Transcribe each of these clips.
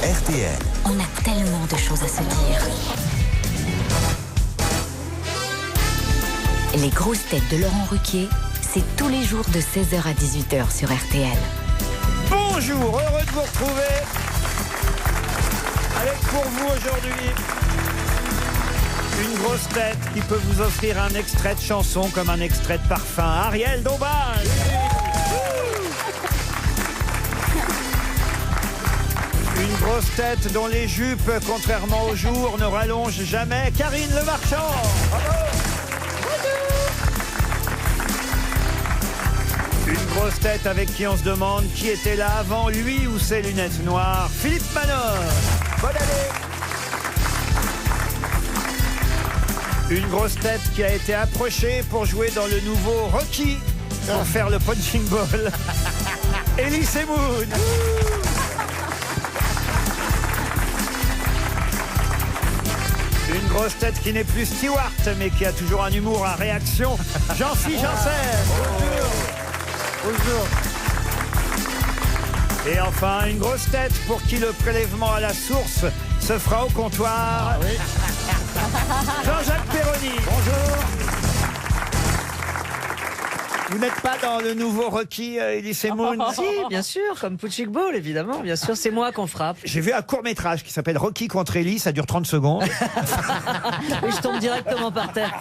RTL. On a tellement de choses à se dire. Les grosses têtes de Laurent Ruquier, c'est tous les jours de 16h à 18h sur RTL. Bonjour, heureux de vous retrouver. Avec pour vous aujourd'hui une grosse tête qui peut vous offrir un extrait de chanson comme un extrait de parfum. Ariel Dombal. Une grosse tête dont les jupes, contrairement au jour, ne rallongent jamais. Karine Le Marchand. Une grosse tête avec qui on se demande qui était là avant lui ou ses lunettes noires. Philippe Manœuvre. Bonne année. Une grosse tête qui a été approchée pour jouer dans le nouveau Rocky, pour faire le punching ball. Elie Semoun. Une grosse tête qui n'est plus Stewart, mais qui a toujours un humour à réaction. Jean-Philippe Janssen. Bonjour. Et enfin, une grosse tête pour qui le prélèvement à la source se fera au comptoir. Oui. Jean-Jacques Perroni. Bonjour. Vous n'êtes pas dans le nouveau Rocky, Elie Semoun? Si, bien sûr, comme Punching Ball, évidemment. Bien sûr, c'est moi qu'on frappe. J'ai vu un court-métrage qui s'appelle Rocky contre Elie, ça dure 30 secondes. Et je tombe directement par terre.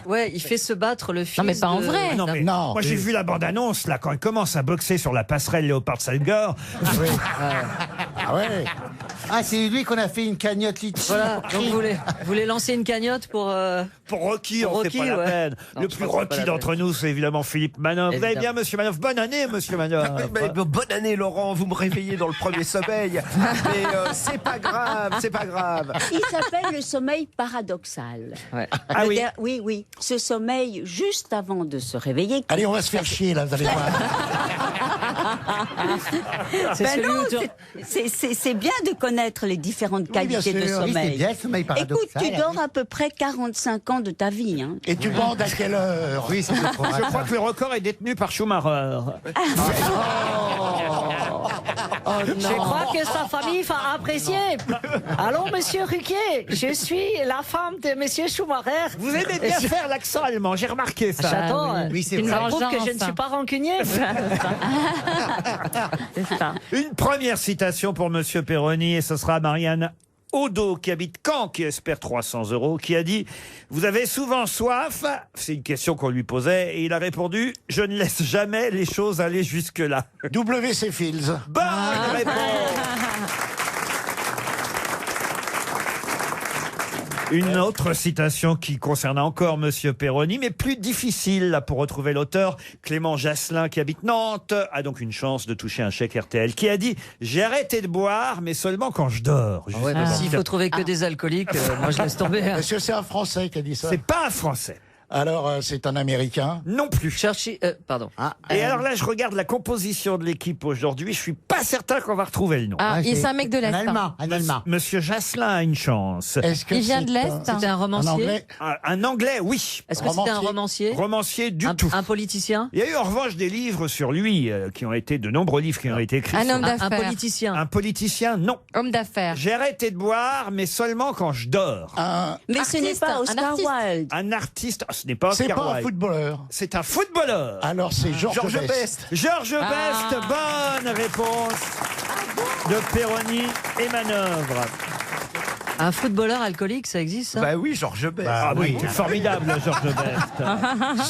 Ouais, il fait se battre le fils. Non, mais pas en vrai. Non, mais Non. moi j'ai vu la bande-annonce, là, quand il commence à boxer sur la passerelle Léopard Salgor. Oui. Ah ouais. Ah, c'est lui qu'on a fait une cagnotte litchi. Voilà, donc vous voulez lancer une cagnotte pour... Pour Rocky, Pour on Rocky, fait pas la ouais. peine. Non, Le je plus crois que c'est Rocky pas la d'entre nous, c'est évidemment Philippe Manœuvre. Vous allez bien, monsieur Manœuvre? Bonne année, monsieur Manœuvre. Bonne année, Laurent, vous me réveillez dans le premier sommeil. Mais c'est pas grave, c'est pas grave. Il s'appelle le sommeil paradoxal. Ouais. Ah oui. Oui, oui. Ce sommeil juste avant de se réveiller. Allez, on va se faire chier, là, vous allez voir. C'est Ben celui non, où tu- c'est bien de connaître les différentes Oui, bien qualités de sûr. Oui, sommeil. c'est bien le sommeil Écoute, paradoxal. tu dors à peu près 45 ans de ta vie. Hein. Et tu bandes à quelle heure? Oui, c'est le Je crois que le record est détenu par Schumacher. Je crois que sa famille va apprécier. Allô, monsieur Ruquier, je suis la femme de monsieur Schumacher. Vous aimez bien faire l'accent allemand, j'ai remarqué ça. J'attends. Oui, c'est Tu vrai. me prouves que je ne Vengeance. suis pas rancunier. Une première citation pour monsieur Perroni, et ce sera Marianne Odo, qui habite Caen, qui espère 300 €, qui a dit « Vous avez souvent soif ?» C'est une question qu'on lui posait, et il a répondu « Je ne laisse jamais les choses aller jusque-là. W.C. Fields. » Bonne réponse. Une autre citation qui concerne encore monsieur Perroni, mais plus difficile là, pour retrouver l'auteur. Clément Jasselin, qui habite Nantes, a donc une chance de toucher un chèque RTL, qui a dit « J'ai arrêté de boire, mais seulement quand je dors. » S'il faut trouver que des alcooliques, moi je laisse tomber. hein. Est-ce que c'est un Français qui a dit ça? C'est pas un Français. Alors, c'est un Américain. Non plus. Cherchez. Pardon. Et alors là, je regarde la composition de l'équipe aujourd'hui. Je suis pas certain qu'on va retrouver le nom. Ah, c'est un mec de l'Est. Un Allemand. Un Allemand. Monsieur Jasselin a une chance. Est-ce que Il vient c'est de l'Est. C'était un Un romancier. Anglais? Un Anglais, oui. Est-ce que c'était un Romancier. romancier? Romancier du tout. Un politicien? Il y a eu en revanche des livres sur lui, qui ont été de nombreux livres qui ont été écrits. Un sur- homme Un d'affaires. politicien? Un politicien, non. Homme d'affaires. J'ai arrêté de boire, mais seulement quand je dors. Mais ce n'est Artiste, pas un Oscar artiste. Wilde. Un artiste, ce n'est pas C'est Oscar pas un Wilde. footballeur. C'est un footballeur. Alors, c'est Georges Best. Georges Best, bonne réponse de Perroni et Manœuvre. Un footballeur alcoolique, ça existe ça? Bah oui, Georges Best. Ah oui, c'est formidable, Georges Best.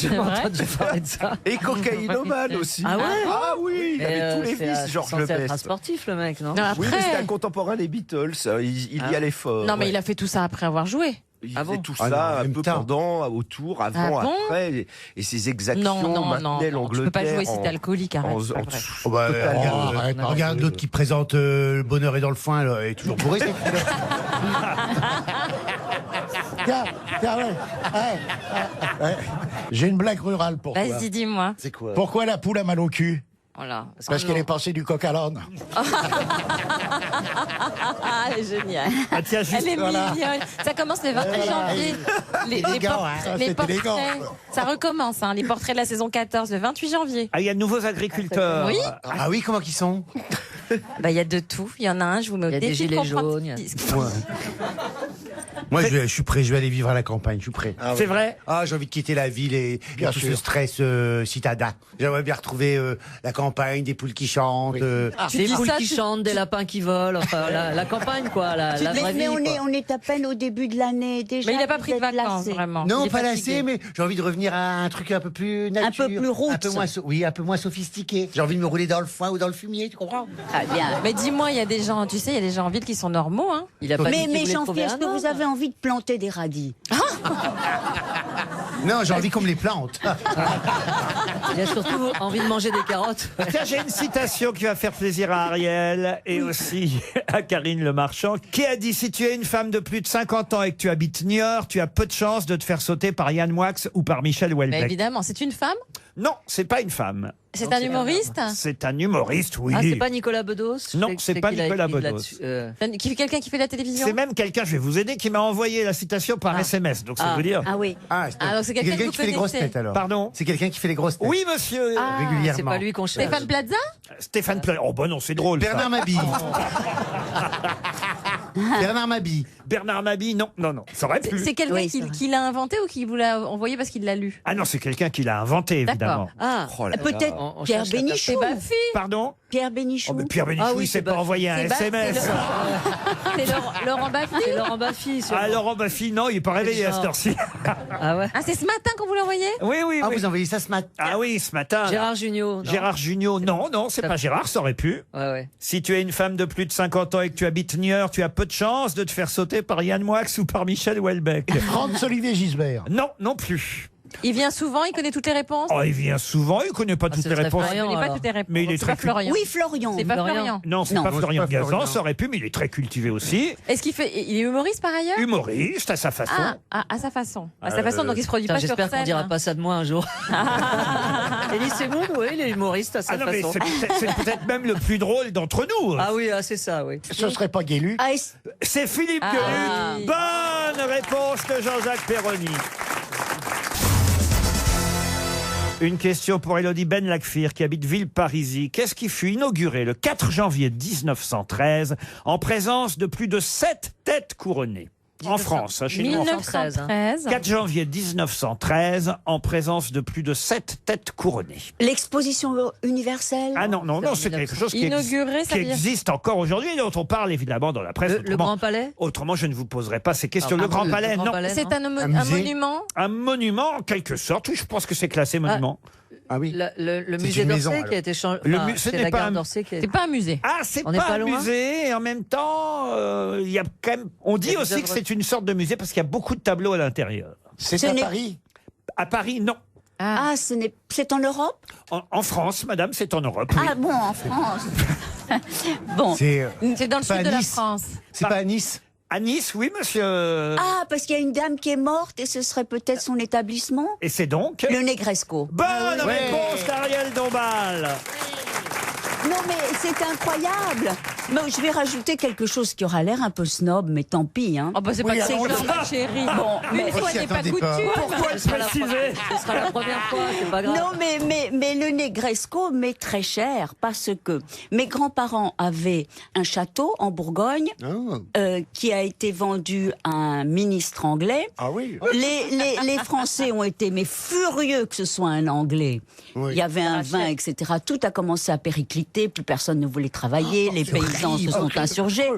J'ai C'est pas vrai. entendu parler de ça. Et cocaïnomane aussi. Ah ouais? Ah oui, il avait tous les c'est vices, Georges censé être un Best. sportif, le mec, non? Non, Oui, mais c'était un après. contemporain des Beatles. Il y allait fort. Non, mais ouais. il a fait tout ça après avoir joué. Il Ah faisait bon tout Ah non, en ça un même peu temps. pendant, autour, avant, Ah bon après. Et ses exactions Non, non, non. maintenaient non. Tu l'Angleterre. peux pas jouer si en- t'es alcoolique, arrête. en- c'est pas en- vrai. Oh bah, Total, arrête, regarde l'autre qui présente Le Bonheur est dans le foin, là, est toujours bourré. Tiens, ouais. J'ai une blague rurale pour toi. Vas-y, dis-moi. Pourquoi la poule a mal au cul? Voilà. Parce qu'elle est passée du coq à l'âne. Ah, elle est géniale. Ah, tiens, juste, Elle est voilà. mignonne. Ça commence le 28 janvier. Élégant, hein, c'est élégant. Ça recommence, hein, les portraits de la saison 14, le 28 janvier. Ah, il y a de nouveaux agriculteurs. Oui. Ah oui, comment qu'ils sont? Bah, il y a de tout. Il y en a un, je vous mets au Il y a des défi de gilets comprendre jaunes, ce il y a- qu'ils disent. Moi, je suis prêt, je vais aller vivre à la campagne, je suis prêt. C'est vrai? Ah, j'ai envie de quitter la ville et Bien tout sûr. ce stress citadin. J'aimerais bien retrouver la campagne, des poules qui chantent. Des dis poules ça, qui tu- chantent, des lapins qui volent, enfin la campagne quoi, la vraie vie. Mais on quoi. est à peine au début de l'année déjà. Mais il n'a pas pris de vous êtes vacances, lassés. vraiment. Non, Il est pas fatigué. lassé, mais j'ai envie de revenir à un truc un peu plus nature. peu plus roots. Un peu moins, oui, un peu moins sophistiqué. J'ai envie de me rouler dans le foin ou dans le fumier, tu comprends? Ah, bien. Mais dis-moi, il y a des gens, tu sais, il y a des gens en ville qui sont normaux, hein. Il a pas dit qu'il Mais voulait Jean-Philippe, trouver est-ce un que vous homme. avez envie de planter des radis? Non, j'ai envie qu'on me les plante. Il a surtout envie de manger des carottes. Tiens, j'ai une citation qui va faire plaisir à Ariel et aussi à Karine Le Marchand, qui a dit: si tu es une femme de plus de 50 ans et que tu habites Niort, tu as peu de chances de te faire sauter par Yann Moix ou par Michel Mais Houellebecq. évidemment, c'est une femme. Non, c'est pas une femme. C'est un humoriste. C'est un humoriste, oui. Ah, c'est pas Nicolas Bedos? Non, Je sais c'est pas qu'il a Nicolas écrit Bedos. là-dessus, Quelqu'un qui fait de la télévision. C'est même quelqu'un, je vais vous aider, qui m'a envoyé la citation par SMS. Donc, c'est vous dire. Ah oui. Ah, Ah, donc c'est quelqu'un que vous qui fait les grosses connaissez. têtes alors. Pardon? C'est quelqu'un qui fait les grosses têtes. Oui, monsieur. Ah, régulièrement. C'est pas lui qu'on cherche. Stéphane Plaza. Stéphane Plaza. Oh, bah non, c'est drôle. ça. Bernard Mabille. Bernard Mabille. Bernard Mabille, non, non, non. Ça aurait pu. C'est quelqu'un Oui, qui, c'est vrai. qui l'a inventé ou qui vous l'a envoyé parce qu'il l'a lu. Ah non, c'est quelqu'un qui l'a inventé, évidemment. D'accord. Ah, Peut-être on Pierre cherche la Bénichou. C'est Baffy. Pardon? Pierre Oh, Bénichou. mais Pierre Bénichou, Ah oui, il s'est c'est pas Baffy. envoyé un C'est Baffy, SMS. C'est Laurent Baffy. c'est Laurent Baffy. sûrement. Ah, Laurent Baffy, non, il est pas réveillé à cette heure-ci. Ah ouais. Ah, c'est ce matin qu'on vous l'a envoyé. Oui, oui, Ah, oui. vous envoyez ça ce matin? Ah oui, ce matin. Gérard Jugnot. non Gérard Jugnot, non, non, c'est Ça- pas Gérard, ça aurait pu. Ouais, ouais. Si tu es une femme de plus de 50 ans et que tu habites Niort, tu as peu de chances de te faire sauter par Yann Moix ou par Michel Houellebecq. Franz-Olivier Gisbert. Non, non plus. Il vient souvent, il connaît toutes les réponses. Oh, il vient souvent, il connaît pas toutes ce les serait réponses. Il Florian, connaît pas alors. toutes les réponses. Mais il est C'est pas très Florian. Oui, Florian. C'est pas Florian. Florian. Non, c'est Non. pas Non, Florian c'est pas Gazan, Florian. ça aurait pu, mais il est très cultivé aussi. Est-ce qu'il fait, il est humoriste par ailleurs? Humoriste à sa façon. À sa façon. À sa façon, donc il se produit Putain, pas sur J'espère scène. qu'on dira pas ça de moi un jour. Elie Semoun, oui, il est humoriste à sa Ah non, mais façon. c'est peut-être même le plus drôle d'entre nous. Ah oui, c'est ça, oui. Ce serait pas Guélu. Ah, C'est Philippe Ah Gueluc. oui. Bonne réponse de Jean-Jacques Perroni. Une question pour Élodie Ben Lacfir qui habite Villeparisis. Qu'est-ce qui fut inauguré le 4 janvier 1913 en présence de plus de 7 têtes couronnées? En France, hein, chez nous. 1913. 4 janvier 1913 en présence de plus de 7 têtes couronnées. l'exposition universelle. Ah non, non, non, c'est quelque chose qui, Inauguré, ça qui veut dire- existe encore aujourd'hui et dont on parle évidemment dans la presse. Le Autrement, Grand Palais. autrement, je ne vous poserai pas ces questions. Ah, le Grand le Palais, Grand non. Palais, C'est non. un musée monument. Un monument, en quelque sorte. Oui, je pense que c'est classé monument. Ah oui. Le C'est musée une maison, d'Orsay alors. qui a été changé. Le Enfin, ce c'est n'est la pas gare un- d'Orsay qui a C'est pas un musée. Ah, c'est On n'est pas pas un loin musée et en même temps, il y a quand même. On Il dit y a des aussi que œuvres. c'est une sorte de musée parce qu'il y a beaucoup de tableaux à l'intérieur. C'est Ce à n'est- Paris. À Paris, non. Ah, c'est en Europe. En France, madame, c'est en Europe. oui. Ah bon, en France. Bon. C'est C'est dans le Pas sud à de la Nice. France. c'est pas à Nice? À Nice, oui, monsieur. Ah, parce qu'il y a une dame qui est morte et ce serait peut-être son établissement. Et c'est donc. Le Negresco. Bonne réponse d'Ariel Dombal. Non mais c'est incroyable. Mais je vais rajouter quelque chose qui aura l'air un peu snob, mais tant pis. Hein. Oh bah c'est pas Oui, que c'est alors, grave, ma chérie. Bon, mais- Une fois s'y n'est pas attendait coutume. pas. Pourquoi le préciser? Ce sera la première fois, c'est pas grave. Non, mais le Negresco m'est très cher parce que mes grands-parents avaient un château en Bourgogne Oh. qui a été vendu à un ministre anglais. Ah oui. Les Français ont été mais furieux que ce soit un Anglais. Oui. Il y avait un vin, etc. Tout a commencé à péricliter, plus personne ne voulait travailler, les paysans se sont insurgés.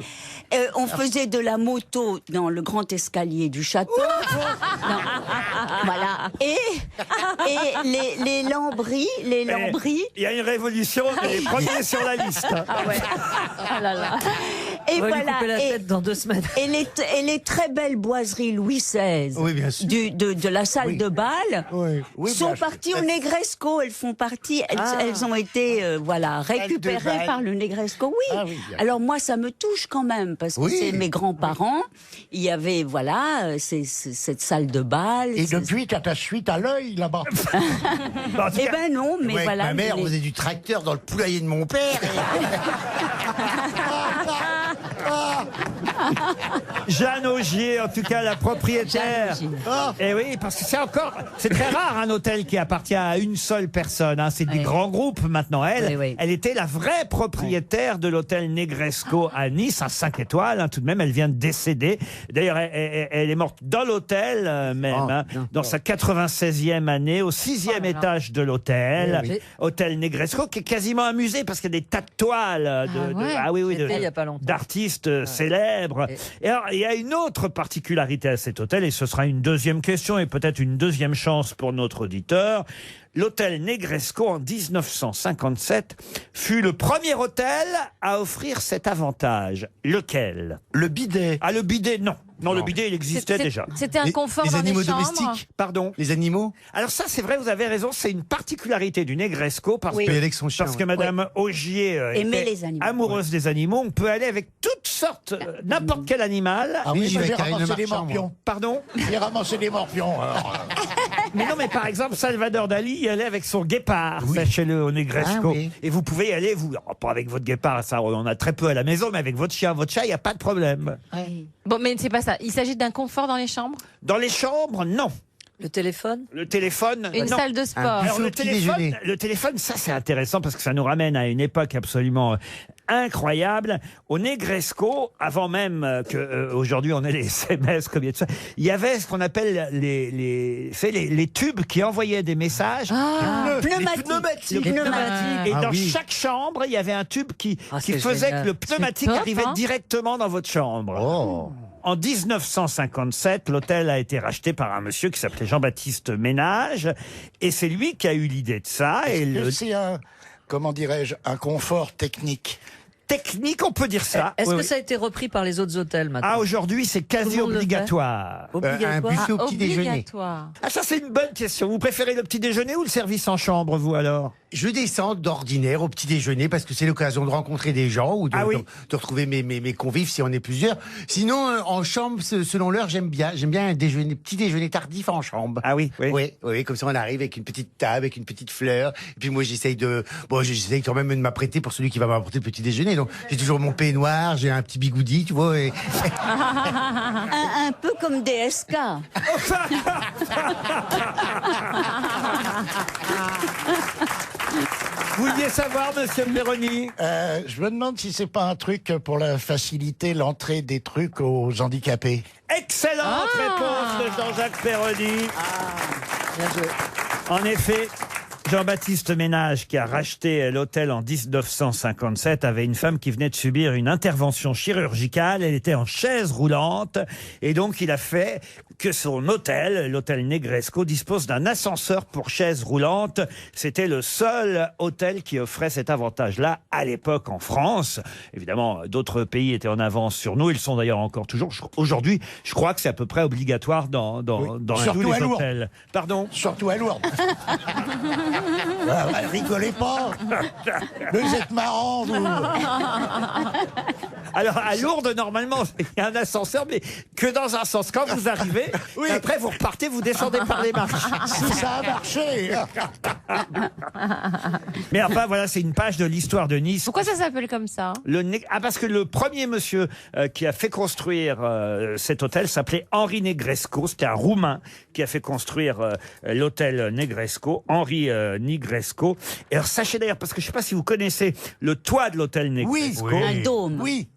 On faisait de la moto dans le grand escalier du château. Non. Voilà. Et les lambris, Il y a une révolution, les premiers sur la liste. Ah là là. et On va lui voilà. couper la tête dans 2 semaines. Et les très belles boiseries Louis XVI Oui, bien sûr. de la salle Oui. de bal Oui. Oui, sont bien sûr. parties au Negresco. Elles font partie, elles ont été récupérées bal. par le Negresco. Oui. Ah oui. Alors moi, ça me touche quand même, parce que Oui. c'est mes grands-parents. Il y avait, voilà, cette salle de bal. Et depuis, tu as ta suite à l'œil là-bas. Bon, en tout Eh cas, ben non, mais Ouais, avec voilà. ma mère, je on l'ai- faisait du tracteur dans le poulailler de mon père. Jeanne Augier, en tout cas la propriétaire. Jeanne Augier. Et oui, parce que c'est très rare un hôtel qui appartient à une seule personne. Hein. C'est des Oui. grands groupes maintenant. Elle, Oui. elle était la vraie propriétaire de l'hôtel Negresco à Nice, un 5 étoiles. Hein, tout de même, elle vient de décéder. D'ailleurs, elle est morte dans l'hôtel même, Oh, hein, dans sa 96e année, au 6e étage de l'hôtel, Oui, oui. hôtel Negresco, qui est quasiment un musée parce qu'il y a des tas de toiles C'était il y a pas longtemps. d'artistes célèbres. Et alors, il y a une autre particularité à cet hôtel, et ce sera une deuxième question et peut-être une deuxième chance pour notre auditeur. L'hôtel Negresco, en 1957, fut le premier hôtel à offrir cet avantage. Lequel? Le bidet. Ah, le bidet, non. Non, le bidet, il existait déjà. C'était un confort les dans animaux les chambres. domestiques. Pardon? Les animaux. Alors ça, c'est vrai, vous avez raison, c'est une particularité du Negresco parce Oui. que Et avec son chien. parce que Madame Augier Aimait était les animaux. amoureuse des animaux. On peut aller avec toutes sortes, n'importe quel animal. Ah Oui, oui, j'y vais j'ai avec Karine ramassé Le des Marchand, morpions. Pardon? J'ai ramassé des morpions. alors. Mais non, mais par exemple, Salvador Dali y allait avec son guépard, sachez-le, au Negresco. Ah oui. Et vous pouvez y aller, vous, alors, pas avec votre guépard, ça, on en a très peu à la maison, mais avec votre chien, il n'y a pas de problème. Bon, mais c'est pas ça. Il s'agit d'un confort dans les chambres. Dans les chambres, non. Le téléphone? Le téléphone, Une non. salle de sport. Alors, Au le petit téléphone, déjeuner. le téléphone, ça c'est intéressant parce que ça nous ramène à une époque absolument incroyable. Au Negresco, avant même que aujourd'hui on ait les SMS, comme il y a de ça, il y avait ce qu'on appelle les tubes qui envoyaient des messages. Pneumatique. Le pneumatique. Et Ah dans oui. chaque chambre, il y avait un tube qui c'est faisait génial. que le pneumatique top, arrivait hein. directement dans votre chambre. Oh. En 1957, l'hôtel a été racheté par un monsieur qui s'appelait Jean-Baptiste Ménage. Et c'est lui qui a eu l'idée de ça. Et le C'est un, comment dirais-je, un confort technique. technique, on peut dire ça. Est-ce Oui, que oui. ça a été repris par les autres hôtels maintenant? Ah, aujourd'hui, c'est quasi Tout le monde le fait. obligatoire. Un Obligatoire? buffet au petit déjeuner. Obligatoire. Ah, ça, c'est une bonne question. Vous préférez le petit déjeuner ou le service en chambre, vous, alors? Je descends d'ordinaire au petit déjeuner parce que c'est l'occasion de rencontrer des gens ou de, Ah oui. de retrouver mes convives si on est plusieurs. Sinon, en chambre, selon l'heure, j'aime bien un déjeuner, petit déjeuner tardif en chambre. Ah oui, oui. Oui, comme ça on arrive avec une petite table, avec une petite fleur. Et puis moi j'essaye quand même de m'apprêter pour celui qui va m'apporter le petit déjeuner. Donc j'ai toujours mon peignoir, j'ai un petit bigoudi, tu vois. Et... Un peu comme DSK. Vous vouliez savoir, monsieur Perroni? Je me demande si c'est pas un truc pour faciliter l'entrée des trucs aux handicapés. Excellente réponse de Jean-Jacques Perroni. Bien joué. En effet, Jean-Baptiste Ménage, qui a racheté l'hôtel en 1957, avait une femme qui venait de subir une intervention chirurgicale. Elle était en chaise roulante. Et donc, il a fait que son hôtel, l'hôtel Negresco, dispose d'un ascenseur pour chaise roulante. C'était le seul hôtel qui offrait cet avantage-là à l'époque en France. Évidemment, d'autres pays étaient en avance sur nous. Ils sont d'ailleurs encore toujours. Aujourd'hui, je crois que c'est à peu près obligatoire dans tous Surtout à les Lourdes. hôtels. Pardon? Surtout à Lourdes. Rigolez pas. Vous êtes marrants, vous. Alors, à Lourdes, normalement, il y a un ascenseur, mais que dans un sens. Quand vous arrivez, et après, vous repartez, vous descendez par les marches. Si ça a marché. Mais enfin, voilà, c'est une page de l'histoire de Nice. Pourquoi ça s'appelle comme ça? Parce que le premier monsieur qui a fait construire cet hôtel s'appelait Henri Negresco. C'était un Roumain qui a fait construire l'hôtel Negresco, Henri Negresco. Et alors, sachez d'ailleurs, parce que je ne sais pas si vous connaissez le toit de l'hôtel Negresco. Un dôme. Oui.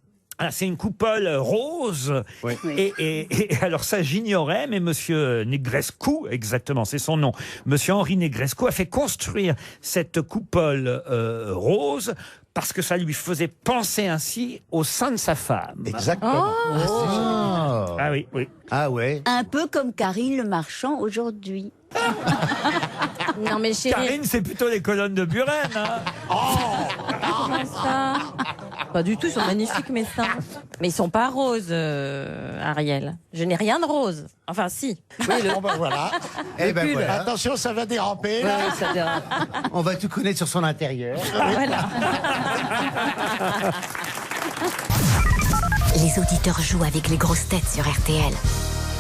Ah, c'est une coupole rose. Oui. Et alors ça, j'ignorais, mais monsieur Negrescu, exactement, c'est son nom. Monsieur Henri Negrescu a fait construire cette coupole rose parce que ça lui faisait penser ainsi au sein de sa femme. Exactement. Oh. Ah oui, oui. Ah ouais. Un peu comme Karine Le Marchand aujourd'hui. Non, mais chérie. Karine, c'est plutôt les colonnes de Buren. Hein. Comment ça? Pas du tout, ils sont magnifiques mes seins. Mais ils sont pas roses, Ariel. Je n'ai rien de rose. Enfin, si. Bon, ben voilà. Eh ben pull. voilà. Attention, ça va déraper. là. Ouais, ça dérape. On va tout connaître sur son intérieur. Voilà. Les auditeurs jouent avec les grosses têtes sur RTL.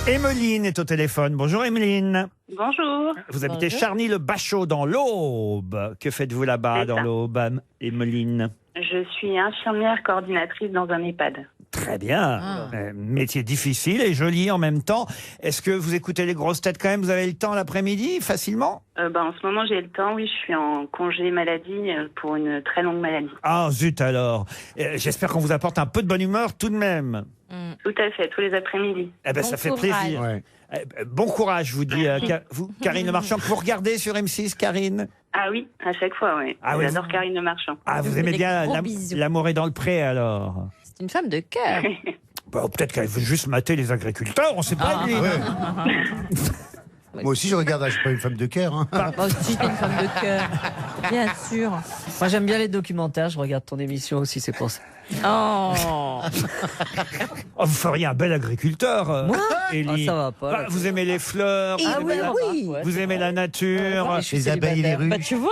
Emmeline est au téléphone. Bonjour Emmeline. Bonjour. Vous habitez Charny-le-Bachot dans l'Aube. Que faites-vous là-bas dans l'Aube, Emmeline? Je suis infirmière coordinatrice dans un EHPAD. Très bien. Métier difficile et joli en même temps. Est-ce que vous écoutez les grosses têtes quand même? Vous avez le temps l'après-midi, facilement? En ce moment, j'ai le temps, oui. Je suis en congé maladie pour une très longue maladie. Ah, zut alors. J'espère qu'on vous apporte un peu de bonne humeur tout de même. Tout à fait, tous les après-midi. Eh ben, ça fait plaisir. Ouais. Bon courage, je vous dis, vous, Karine Le Marchand, que vous regardez sur M6, Karine? Ah oui, à chaque fois, oui. Ah oui. J'adore Karine Le Marchand. Ah, vous Vous aimez faites bien des gros bisous. L'amour est dans le pré, alors? C'est une femme de cœur. Bah, peut-être qu'elle veut juste mater les agriculteurs, on sait pas, lui. Moi aussi, je regarde, je suis pas une femme de cœur. Hein. Moi aussi, t'es une femme de cœur. Bien sûr. Moi, j'aime bien les documentaires. Je regarde ton émission aussi, c'est pour ça. Oh. Oh, vous feriez un bel agriculteur, Moi Élie. Ça va pas. Bah, vous aimez les fleurs, Et vous, aimez oui. vous aimez la nature. Je suis Les abeilles et les célibataire. ruches. Tu vois?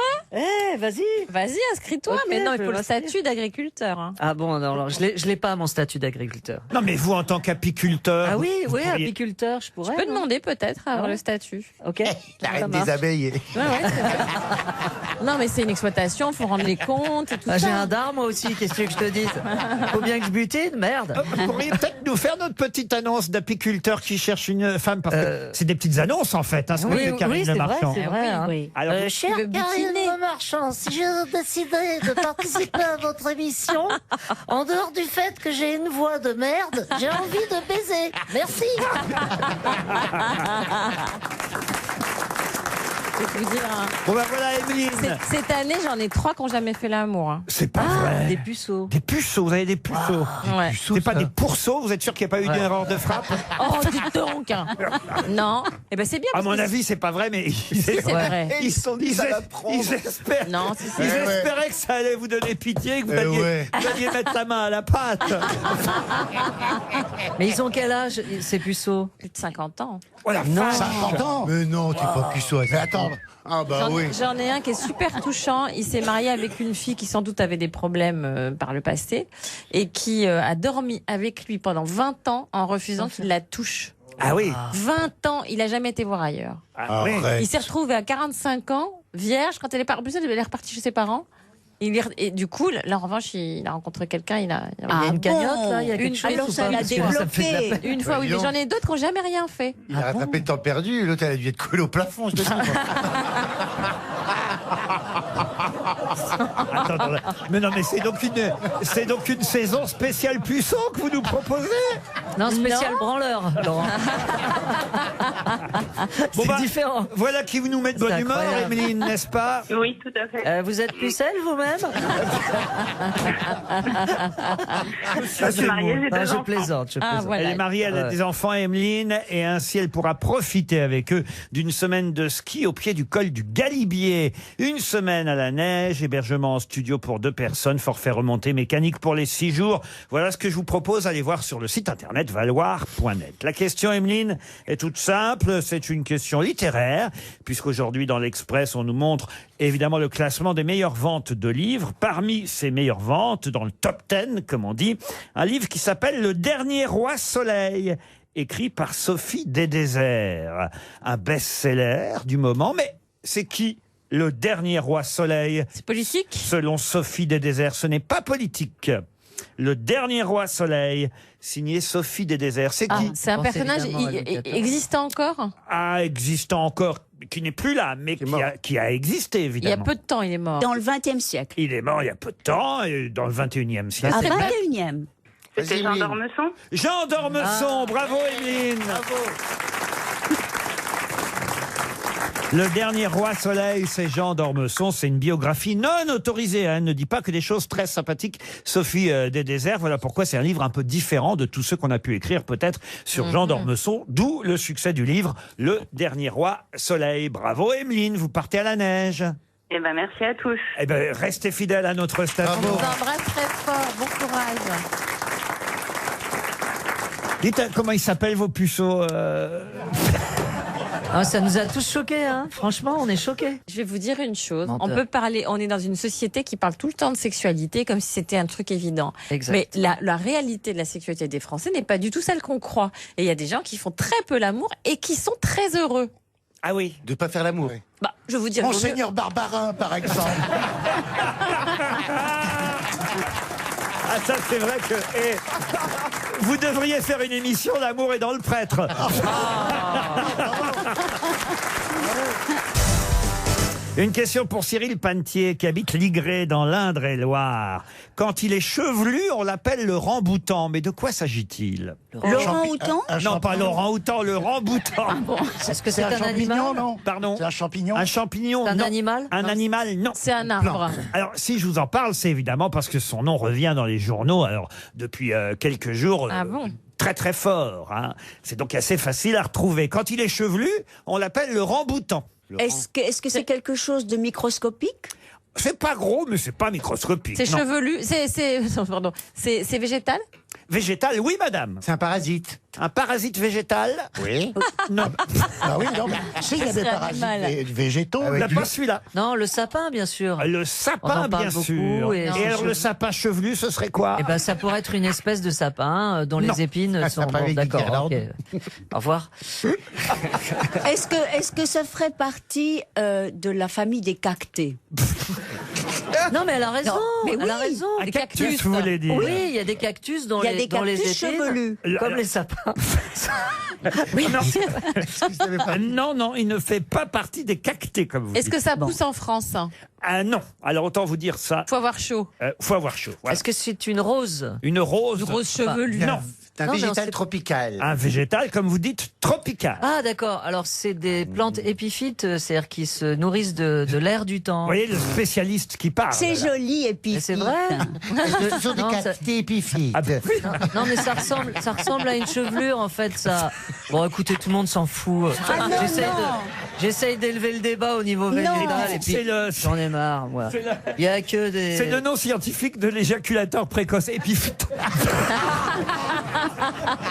Vas-y. Vas-y, inscris-toi. Ok, Mais non, il je faut le vais statut d'agriculteur. Hein. Ah bon, alors je l'ai pas mon statut d'agriculteur. Non, mais vous, en tant qu'apiculteur. Ah oui, vous oui, pourriez- apiculteur, je pourrais. Tu peux non demander peut-être à avoir Ah ouais. le statut. Ok. La Ça reine marche. des abeilles. Ouais, c'est vrai. Non, mais c'est une exploitation, faut rendre les comptes et tout Ah, ça. j'ai un dard moi aussi, qu'est-ce que tu veux que je te dise? Faut bien que je butine, merde. Vous pourriez peut-être nous faire notre petite annonce d'apiculteur qui cherche une femme, parce que c'est des petites annonces en fait, hein, ce que Oui, fait Karine oui, Le c'est vrai, Marchand. c'est vrai. hein. Oui. Alors, vous- Chère Tu veux Karine butiner Le Marchand, si je décidais de participer à votre émission, en dehors du fait que j'ai une voix de merde, j'ai envie de baiser. Merci. Je vais vous dire, hein. Bon ben voilà, Emeline. Cette année, j'en ai 3 qui n'ont jamais fait l'amour. Hein. C'est pas vrai. Des puceaux. Des puceaux, vous avez des puceaux. Ouais. C'est pas des pourceaux, vous êtes sûr qu'il n'y a pas eu d'erreur de frappe? Oh, dites donc hein. Non. Eh ben c'est bien. À parce mon que avis, c'est pas vrai, mais c'est vrai. Et ils se sont dit, ça va prendre. ils espèrent. Non, si, si. Ils Ouais, ouais. espéraient que ça allait vous donner pitié, que vous Eh alliez, ouais. vous alliez mettre la main à la pâte. Mais ils ont quel âge, ces puceaux? Plus de 50 ans. Oh la Non. vache. 50 ans. Mais non, tu pas puceau. Mais attends. Ah bah oui. J'en ai un qui est super touchant. Il s'est marié avec une fille qui sans doute avait des problèmes par le passé et qui a dormi avec lui pendant 20 ans en refusant qu'il la touche. Ah oui. 20 ans, il a jamais été voir ailleurs. Ah, oui. Arrête. Il s'est retrouvé à 45 ans, vierge, quand elle est partie. En plus, elle est repartie chez ses parents. Et du coup, là, en revanche, il a rencontré quelqu'un. Il y a Il y a une cagnotte, là, il y a Une quelque chose Alors ou ça pas l'a Parce que ça me fait de la développé. peine. une fois, oui, mais j'en ai d'autres qui n'ont jamais rien fait. Il a rattrapé le temps perdu. L'autre, elle a dû être collée au plafond, je te dis. Attends. Mais non, mais c'est donc une saison spéciale puceau que vous nous proposez. Non, spécial Non. branleur, Laurent. Bon, C'est bah, différent. Voilà qui vous nous met de bonne C'est humeur, incroyable. Emeline, n'est-ce pas? Oui, tout à fait. Vous êtes pucelle vous-même? Je suis mariée, j'ai Non, deux je enfants. plaisante, je Ah, plaisante. voilà. Elle est mariée, elle a Ouais. des enfants, Emeline, et ainsi elle pourra profiter avec eux d'une semaine de ski au pied du col du Galibier. Une semaine à la neige, hébergement en studio pour 2 personnes, forfait remontée mécanique pour les 6 jours. Voilà ce que je vous propose, allez voir sur le site internet valoir.net. La question, Emeline, est toute simple, c'est une question littéraire, puisqu'aujourd'hui dans l'Express, on nous montre évidemment le classement des meilleures ventes de livres. Parmi ces meilleures ventes, dans le top 10, comme on dit, un livre qui s'appelle Le Dernier Roi Soleil, écrit par Sophie Desdésert. Un best-seller du moment, mais c'est qui Le Dernier Roi Soleil? C'est politique? Selon Sophie Desdésert, ce n'est pas politique. Le Dernier Roi Soleil, signé Sophie Desdésert. C'est Ah, qui? c'est un pense personnage évidemment à Louis XIV. existant encore? Ah, existant encore, qui n'est plus là, mais qui a existé, Il y a évidemment. peu de temps, il est mort. Dans le XXe siècle. Il est mort il y a peu de temps, dans le 21e siècle. Ah, c'est vrai. 21e. C'était Jean d'Ormesson. Jean d'Ormesson, bravo Emeline. Le Dernier Roi Soleil, c'est Jean d'Ormesson. C'est une biographie non autorisée. Elle ne dit pas que des choses très sympathiques. Sophie Desdésert, voilà pourquoi c'est un livre un peu différent de tous ceux qu'on a pu écrire peut-être sur Jean d'Ormesson. D'où le succès du livre Le Dernier Roi Soleil. Bravo Emeline, vous partez à la neige. Eh ben, merci à tous. Eh ben, restez fidèles à notre station. On vous embrasse très fort. Bon courage. Dites comment ils s'appellent vos puceaux. Ah, ça nous a tous choqués, hein. Franchement, on est choqués. Je vais vous dire une chose. Menteur. On peut parler, on est dans une société qui parle tout le temps de sexualité comme si c'était un truc évident. Exact. Mais la réalité de la sexualité des Français n'est pas du tout celle qu'on croit. Et il y a des gens qui font très peu l'amour et qui sont très heureux. Ah oui. De pas faire l'amour. Bah, je vais vous dire. Monseigneur Barbarin, par exemple. Ah ça c'est vrai que vous devriez faire une émission L'amour est dans le prêtre. Une question pour Cyril Pantier qui habite Ligré dans l'Indre-et-Loire. Quand il est chevelu, on l'appelle le ramboutan. Mais de quoi s'agit-il? Laurent Houtan? Non, pas Laurent Houtan, le ramboutan. Est-ce que c'est un champignon, animal? non? Pardon? C'est un champignon? Un champignon, C'est un non. animal? Un Non. animal, non. C'est un arbre. Alors, si je vous en parle, c'est évidemment parce que son nom revient dans les journaux. Alors, depuis quelques jours. Ah bon? Très très fort. Hein. C'est donc assez facile à retrouver. Quand il est chevelu, on l'appelle le ramboutan. Est-ce que c'est quelque chose de microscopique? C'est pas gros, mais c'est pas microscopique. C'est non. chevelu. Pardon. C'est végétal? Végétal, oui, madame. C'est un parasite. Un parasite végétal? Oui. Non. Ah oui, non, mais si, il y a des serait parasites animal. végétaux. Ah oui. Pas celui-là. Non, le sapin, bien sûr. Le On sapin, en parle bien beaucoup, sûr. et Et c'est alors, le chevelu. sapin chevelu, ce serait quoi? Eh ben, ça pourrait être une espèce de sapin dont Non. les épines Un sont sapin avec des d'accord. guirlandes. Ok. Au revoir. Est-ce que ça ferait partie de la famille des cactés? Non, mais elle a raison. Non, mais Elle a oui. raison. Un Les cactus, vous voulez dire? Oui, il y a des cactus dont Il y a les, des dont les cactus épines, chevelus. comme les sapins. Oui. Non, non, il ne fait pas partie des cactés, comme vous Est-ce dites. que ça pousse en France? Ah non. Alors, autant vous dire ça. Faut avoir chaud. Faut avoir chaud. Voilà. Est-ce que c'est une rose? Une rose. Une rose chevelue. Non. C'est un Non, mais on végétal sait- tropical. Un végétal, comme vous dites, tropical. Ah, d'accord. Alors, c'est des plantes épiphytes, c'est-à-dire qui se nourrissent de l'air du temps. Vous voyez le spécialiste qui parle. C'est là. joli, et puis. Mais c'est vrai. Ce sont des Non, ça- cactés épiphytes. Ah ben, Non, mais ça ressemble à une chevelure, en fait, ça. Bon, écoutez, tout le monde s'en fout. Ah non, J'essaye d'élever le débat au niveau végétal, et puis c'est le- j'en ai marre, moi. Il y a que des... c'est le nom scientifique de l'éjaculateur précoce épiphyte.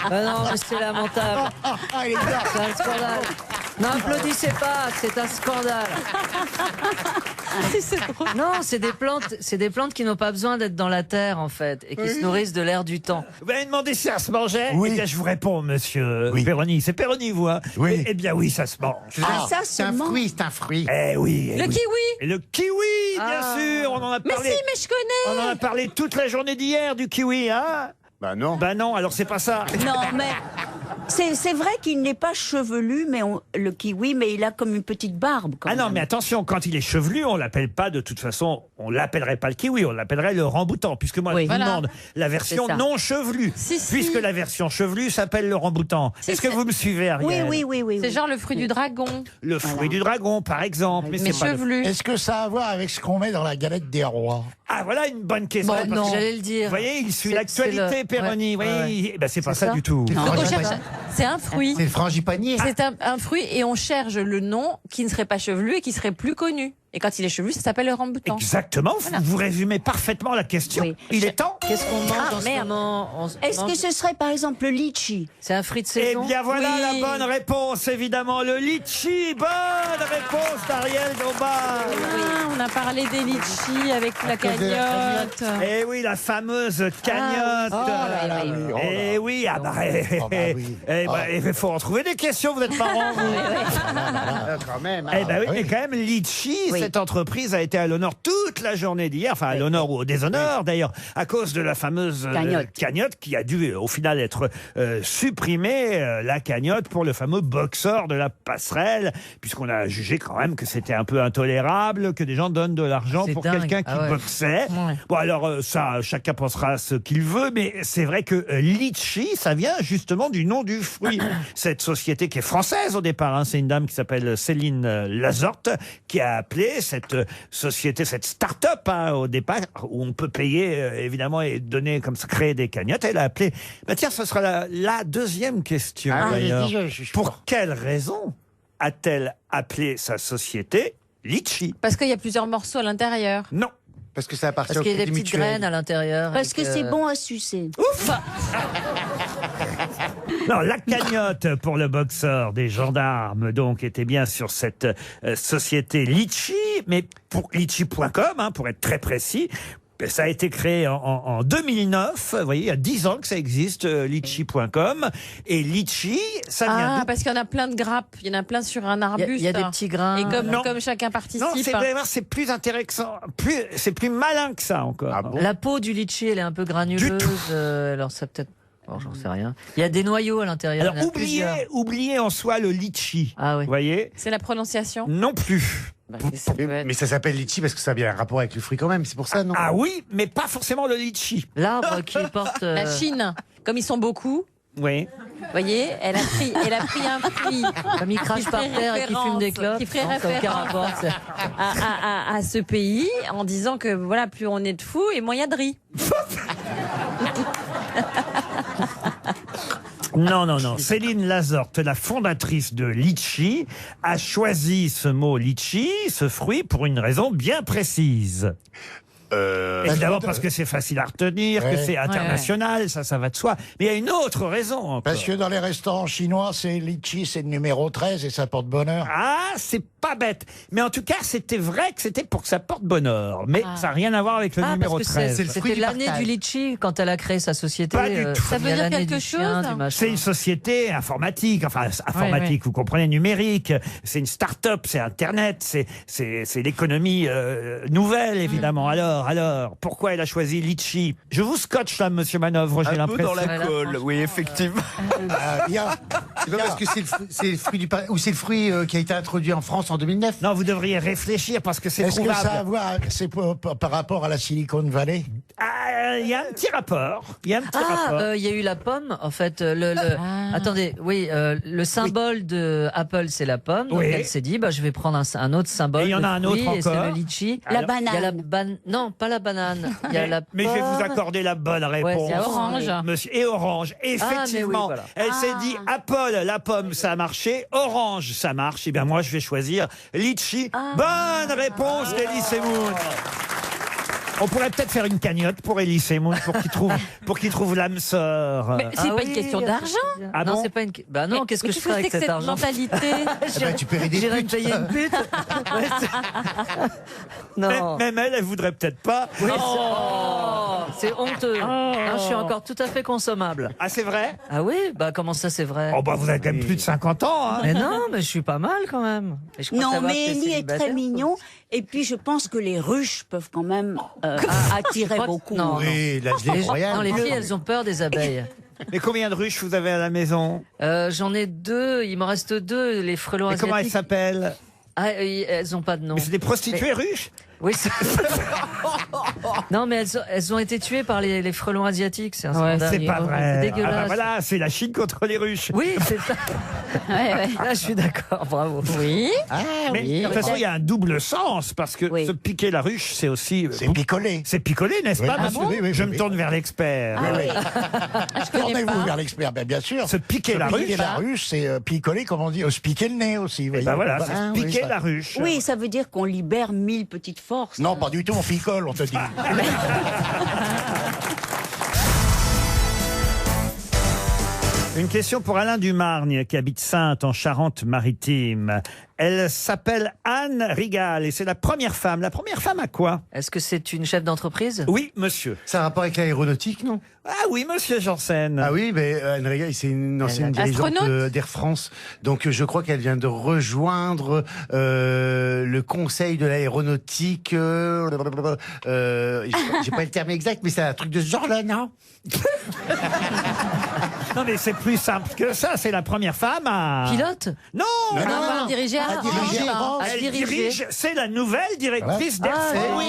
Ah non, mais c'est lamentable. Ah, il est bien. C'est un scandale. N'applaudissez pas, c'est un scandale. Non, c'est des plantes qui n'ont pas besoin d'être dans la terre, en fait, et qui se nourrissent de l'air du temps. Vous m'avez demandé si ça se mangeait. Oui. Eh bien, je vous réponds, monsieur Oui. Péroni. C'est Péroni, vous, hein? Oui. Eh bien, oui, ça se mange. Ah, ça, C'est un seulement. fruit, c'est un fruit. Eh oui. eh Le oui. kiwi. Et le kiwi, bien Ah. sûr. On en a Mais parlé. si, mais je connais. On en a parlé toute la journée d'hier du kiwi, hein? Bah non. Bah non, alors c'est pas ça. Non, mais c'est vrai qu'il n'est pas chevelu, mais le kiwi, mais il a comme une petite barbe. Quand Ah non, même. mais attention, quand il est chevelu, on l'appelle pas de toute façon, on l'appellerait pas le kiwi, on l'appellerait le ramboutan, puisque moi Oui. je vous Voilà. demande la version C'est ça. non chevelue, Si, si. puisque la version chevelue s'appelle le ramboutan. Est-ce que vous me suivez, Oui, Ariel? oui. C'est genre le fruit du dragon, Le fruit du dragon, par exemple. mais c'est pas le- chevelu. Est-ce que ça a à voir avec ce qu'on met dans la galette des rois? Ah, voilà une bonne question. Bon, Parce que- j'allais le dire. Vous voyez, il suit C'est- l'actualité, c'est le- Péroni. ouais, Vous voyez, ouais. eh ben, c'est pas C'est ça ça du tout. Non. Donc on cherche, c'est un fruit. C'est le frangipanier. C'est un fruit et on cherche le nom qui ne serait pas chevelu et qui serait plus connu. Et quand il est chevelu, ça s'appelle le ramboutan. Exactement, vous résumez parfaitement la question. Oui. Il est temps. Qu'est-ce qu'on mange en ce merde. moment? Est-ce que ce serait par exemple le litchi? C'est un fruit de Eh saison? bien voilà Oui. la bonne réponse, évidemment, le litchi. Bonne réponse d'Ariel Dombal. Ah, on a parlé des litchis avec la cause de la cagnotte. Eh oui, la fameuse cagnotte. Oh là là, oui, oh là. Eh oui, ah bah, Oh bah oui. il faut en trouver des questions, vous êtes marrants, vous. Quand même. Eh ben oui, oui. mais quand même, Litchi, Oui. cette entreprise a été à l'honneur toute la journée d'hier, enfin à l'honneur ou au déshonneur d'ailleurs, à cause de la fameuse Cagnotte. qui a dû au final être supprimée, la cagnotte pour le fameux boxeur de la passerelle, puisqu'on a jugé quand même que c'était un peu intolérable que des gens donnent de l'argent C'est pour dingue. quelqu'un qui Ah ouais. boxait. Ouais. Bon alors ça, chacun pensera ce qu'il veut, mais c'est vrai que Litchi, ça vient justement du nom du fruit. Cette société qui est française au départ, hein, c'est une dame qui s'appelle Céline Lazorte qui a appelé cette société, cette start-up hein, au départ, où on peut payer évidemment et donner comme ça, créer des cagnottes. Elle a appelé, bah tiens, ce sera la deuxième question Ah, d'ailleurs. je suis Pour quelle raison a-t-elle appelé sa société Litchi? Parce qu'il y a plusieurs morceaux à l'intérieur. Non. Parce que ça appartient Parce au qu'il y a des Crédit petites Mutuel. graines à l'intérieur. Parce et que c'est bon à sucer. Non, la cagnotte pour le boxeur des gendarmes, donc, était bien sur cette société Litchi, mais pour litchi.com, hein, pour être très précis. Ça a été créé en 2009. Vous voyez, il y a 10 ans que ça existe, litchi.com. Et litchi, ça vient parce qu'il y en a plein de grappes. Il y en a plein sur un arbuste. Il y a des petits grains. Et Non. comme chacun participe. Non, c'est plus intéressant. C'est plus malin que ça encore. Ah bon? La peau du litchi, elle est un peu granuleuse. Alors ça peut-être... Bon, j'en sais rien. Il y a des noyaux à l'intérieur. Alors il y en a plusieurs. oubliez en soi le litchi. Ah oui. Vous voyez? C'est la prononciation. Non plus. Ça peut être- Mais ça s'appelle litchi parce que ça a bien un rapport avec le fruit quand même, c'est pour ça, non? Ah oui, mais pas forcément le litchi. L'arbre qui porte... La Chine, comme ils sont beaucoup, Oui. vous voyez, elle a pris un fruit Comme il crache qui par ferait terre et qui fume des clopes. qui ferait non, ça n'a aucun référence rapport, c'est- à ce pays en disant que voilà, plus on est de fous et moins il y a de riz. Non. Céline Lazorte, la fondatrice de Litchi, a choisi ce mot litchi, ce fruit, pour une raison bien précise. Évidemment parce que c'est facile à retenir, que Ouais. c'est international, ça va de soi. Mais il y a une autre raison encore. Parce que dans les restaurants chinois, c'est litchi, c'est le numéro 13 et ça porte bonheur. Ah, c'est pas bête. Mais en tout cas, c'était vrai que c'était pour que ça porte bonheur. Mais ça n'a rien à voir avec le numéro parce que 13. c'est le fruit c'était du l'année partage. du litchi quand elle a créé sa société. Pas du tout. Ça veut il y a dire l'année quelque du chien, chose du machin. C'est une société informatique, informatique, vous comprenez, numérique. C'est une start-up, c'est Internet, c'est l'économie nouvelle, évidemment. Alors, pourquoi elle a choisi Litchi? Je vous scotche là, monsieur Manœuvre, j'ai Un peu l'impression. dans la colle, oui, effectivement. Bien. C'est pas parce que c'est le fruit du ou c'est le fruit qui a été introduit en France en 2009. Non, vous devriez réfléchir parce que c'est Est-ce que ça a à trouvable. voir, c'est par rapport à la Silicon Valley? Ah, il y a un petit rapport. Il y a un petit Ah, rapport. il y a eu la pomme, en fait. Attendez, oui, le symbole de Apple, c'est la pomme. Donc Oui. elle s'est dit, je vais prendre un autre symbole. Et il y en a de un autre fruit, et c'est encore. le litchi. La Alors, banane. Il y a la non, pas la banane. Il y a la Mais je vais vous pomme. accorder la bonne réponse. c'est orange. Monsieur, et orange. Effectivement, mais oui, voilà. elle s'est dit Apple, la pomme, ça a marché. Orange, ça marche. Eh bien, moi, je vais choisir litchi. Bonne réponse d'Elie Semoun. On pourrait peut-être faire une cagnotte pour Elie Semoun pour qu'il trouve l'âme sœur. Mais c'est pas une question d'argent. Ah non, bon c'est pas une. Bah non, qu'est-ce que je ferais avec c'est cet argent mentalité Tu paierais des J'irais me putes. payer une pute. Ouais, c'est- non. Même elle voudrait peut-être pas. Oui, c'est honteux. Non, je suis encore tout à fait consommable. Ah, c'est vrai? Ah oui, comment ça c'est vrai? Oh, bah, vous avez quand même plus de 50 ans, hein. Mais non, mais je suis pas mal quand même. Et je crois Non, savoir mais que t'es Elie est très célibataire, mignon. Et puis, je pense que les ruches peuvent quand même attirer crois que- beaucoup. non. Oui, la gelée Les, non, royale. les filles, elles ont peur des abeilles. Mais combien de ruches vous avez à la maison? J'en ai deux, il m'en reste deux, les frelons Et comment elles asiatiques. s'appellent? Ah, elles ont pas de nom. Mais c'est des prostituées ruches? Oui, non, mais elles ont été tuées par les frelons asiatiques. C'est un scandale. C'est pas vrai. C'est dégueulasse. Ah bah voilà, c'est la Chine contre les ruches. Oui, c'est ça. Là, je suis d'accord, bravo. Oui. Mais de toute façon, il y a un double sens parce que Oui. se piquer la ruche, c'est aussi. C'est picolé. C'est picolé, n'est-ce Oui, pas ah monsieur bon Oui, Je oui, me oui. tourne vers l'expert. Oui, oui. Je connais Tournez-vous pas. vers l'expert, bien sûr. Se piquer la Piquer ruche. la ruche, c'est picoler, comme on dit, se piquer le nez aussi. Et voyez. ben voilà, c'est Ah, se oui, piquer ça. la ruche. Oui, ça veut dire qu'on libère 1000 petites forces. Non, pas du tout, on picole, on te dit. Une question pour Alain Dumargne qui habite Saintes en Charente-Maritime. Elle s'appelle Anne Rigal et c'est la première femme. La première femme à quoi? Est-ce que c'est une chef d'entreprise? Oui, monsieur. Ça a un rapport avec l'aéronautique, non? Ah oui, monsieur Janssen. Ah oui, mais Anne Régal, c'est une ancienne dirigeante Astronaute d'Air France. Donc je crois qu'elle vient de rejoindre le conseil de l'aéronautique. J'ai pas le terme exact, mais c'est un truc de ce genre-là, non? Non mais c'est plus simple que ça. C'est la première femme à... Pilote? Non, Non, non, non, non. non. Diriger À diriger France. Elle diriger. dirige, c'est la nouvelle directrice d'Air Ah, France.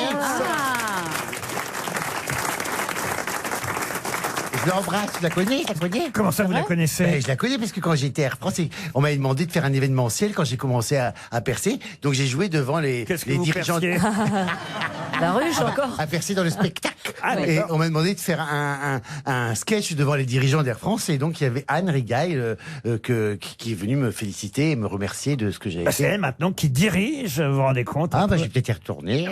Je l'embrasse, tu la connais, Comment ça, vous la connaissez? Ben, je la connais parce que quand j'étais Air France, on m'avait demandé de faire un événementiel quand j'ai commencé à percer. Donc j'ai joué devant les Qu'est-ce que vous dirigeants. perciez? La ruche encore. à percer dans le spectacle. Ah, Et d'accord. on m'a demandé de faire un sketch devant les dirigeants d'Air France. Et donc, il y avait Anne Rigail qui est venue me féliciter et me remercier de ce que j'avais Bah, c'est fait. elle maintenant qui dirige, vous vous rendez compte? Ah, bah, je vais peut-être y retourner.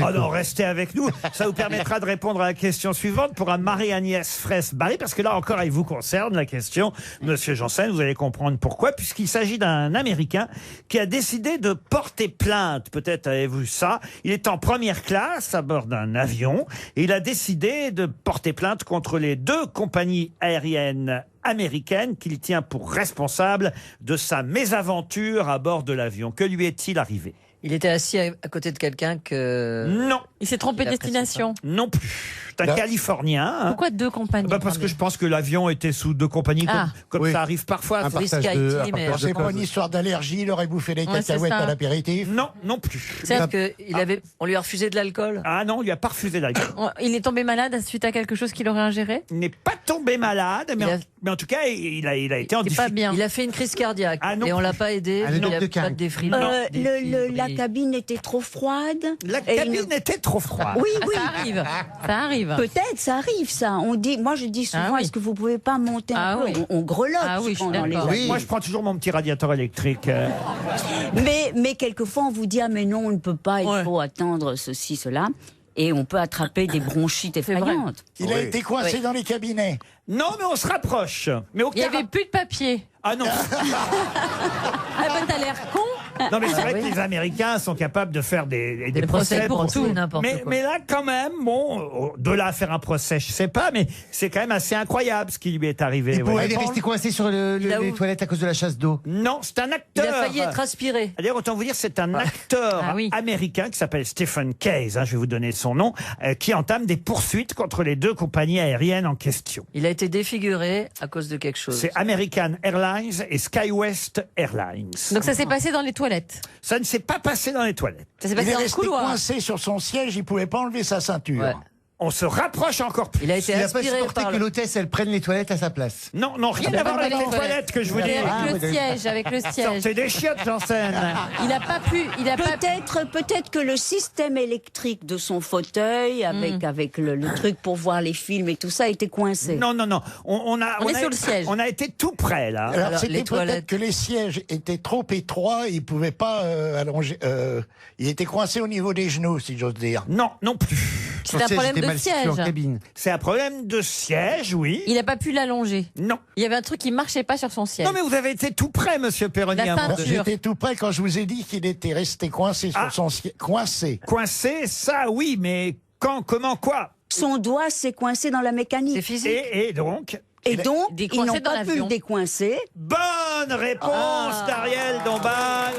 Oh non, restez avec nous. Ça vous permettra de répondre à la question suivante pour un Marie-Agnès Fraisse-Barry, parce que là encore, elle vous concerne, la question. Monsieur Janssen, vous allez comprendre pourquoi, puisqu'il s'agit d'un Américain qui a décidé de porter plainte. Peut-être avez-vous ça. Il est en première classe à bord d'un avion et il a décidé de porter plainte contre les 2 compagnies aériennes américaine qu'il tient pour responsable de sa mésaventure à bord de l'avion. Que lui est-il arrivé? Il était assis à côté de quelqu'un que... Non. Il s'est trompé de destination. Non plus. C'est un Californien. Hein. Pourquoi 2 compagnies? Parce que je pense que l'avion était sous 2 compagnies, comme Oui. ça arrive parfois. Un partage de- mais- C'est pas une histoire d'allergie, il aurait bouffé des Ouais, c'est cacahuètes ça. à l'apéritif. Non, non plus. C'est-à-dire qu'on lui a refusé de l'alcool. Ah non, on lui a pas refusé l'alcool. Il est tombé malade suite à quelque chose qu'il aurait ingéré? Il n'est pas tombé malade, mais en tout cas, il a été en C'est pas difficulté. bien. Il a fait une crise cardiaque Ah non. et on l'a pas aidé. Un Il œdème a de pas quinte. de défri- La défibrillé. cabine était trop froide. La Et cabine était trop froide. Oui, Ah, oui. ça arrive. Ça arrive. Peut-être, ça arrive, ça. Moi, je dis souvent, Ah oui. est-ce que vous pouvez pas monter un Ah peu? oui. On grelotte Ah oui, je suis souvent dans les d'accord. avions. Moi, je prends toujours mon petit radiateur électrique. Mais quelquefois, on vous dit, ah, mais non, on ne peut pas, il Ouais. faut attendre ceci, cela. Et on peut attraper des bronchites effrayantes. Il a Oui. été coincé dans les cabinets. Non, mais on se rapproche. Mais au Il n'y avait plus de papier. Ah non. Ah ben t'as l'air con. Non, mais c'est vrai que les Américains sont capables de faire des procès pour tout. N'importe quoi. mais là, quand même, bon, de là à faire un procès, je sais pas, mais c'est quand même assez incroyable ce qui lui est arrivé. Il ouais. est resté coincé sur Il a les où toilettes à cause de la chasse d'eau. Non, c'est un Il acteur. a failli être aspiré. D'ailleurs, autant vous dire, c'est un acteur Ah oui. américain qui s'appelle Stephen Case, hein, je vais vous donner son nom, qui entame des poursuites contre les 2 compagnies aériennes en question. Il a été défiguré à cause de quelque chose. C'est American Airlines et SkyWest Airlines. Donc ça s'est passé dans les toilettes. Ça ne s'est pas passé dans les toilettes. Ça s'est Il passé est dans le resté couloir. coincé sur son siège, il pouvait pas enlever sa ceinture. Ouais. On se rapproche encore plus. Il a été Il n'a pas aspiré supporté par que le... l'hôtesse, elle prenne les toilettes à sa place. Non, non, rien Il a à voir pas avec pris les les toilettes que je vous dis. Et avec le oui, siège, avec le siège. Sortez des chiottes, Janssen. Il a pas pu. Il a pas. Peut-être que le système électrique de son fauteuil, avec le truc pour voir les films et tout ça, était coincé. Non, non, non. On est sur le siège. On a été tout près, là. Alors, Alors, c'était les peut-être toilettes. que les sièges étaient trop étroits, il pouvait pas allonger. Il était coincé au niveau des genoux, si j'ose dire. Non, non plus. Son C'est un siège problème était de mal situé en siège. cabine. C'est un problème de siège, oui. Il a pas pu l'allonger. Non. Il y avait un truc qui marchait pas sur son siège. Non, mais vous avez été tout près, monsieur Perroni. La à un moment ceinture. donné. J'étais tout près quand je vous ai dit qu'il était resté coincé sur Ah. son siège. Coincé. Coincé, ça, oui, mais quand, comment, quoi Son doigt s'est coincé dans la C'est mécanique. physique. et donc Et donc, ils décoincé n'ont dans pas pu l'avion. le décoincer. Bonne réponse d'Ariel Dombal.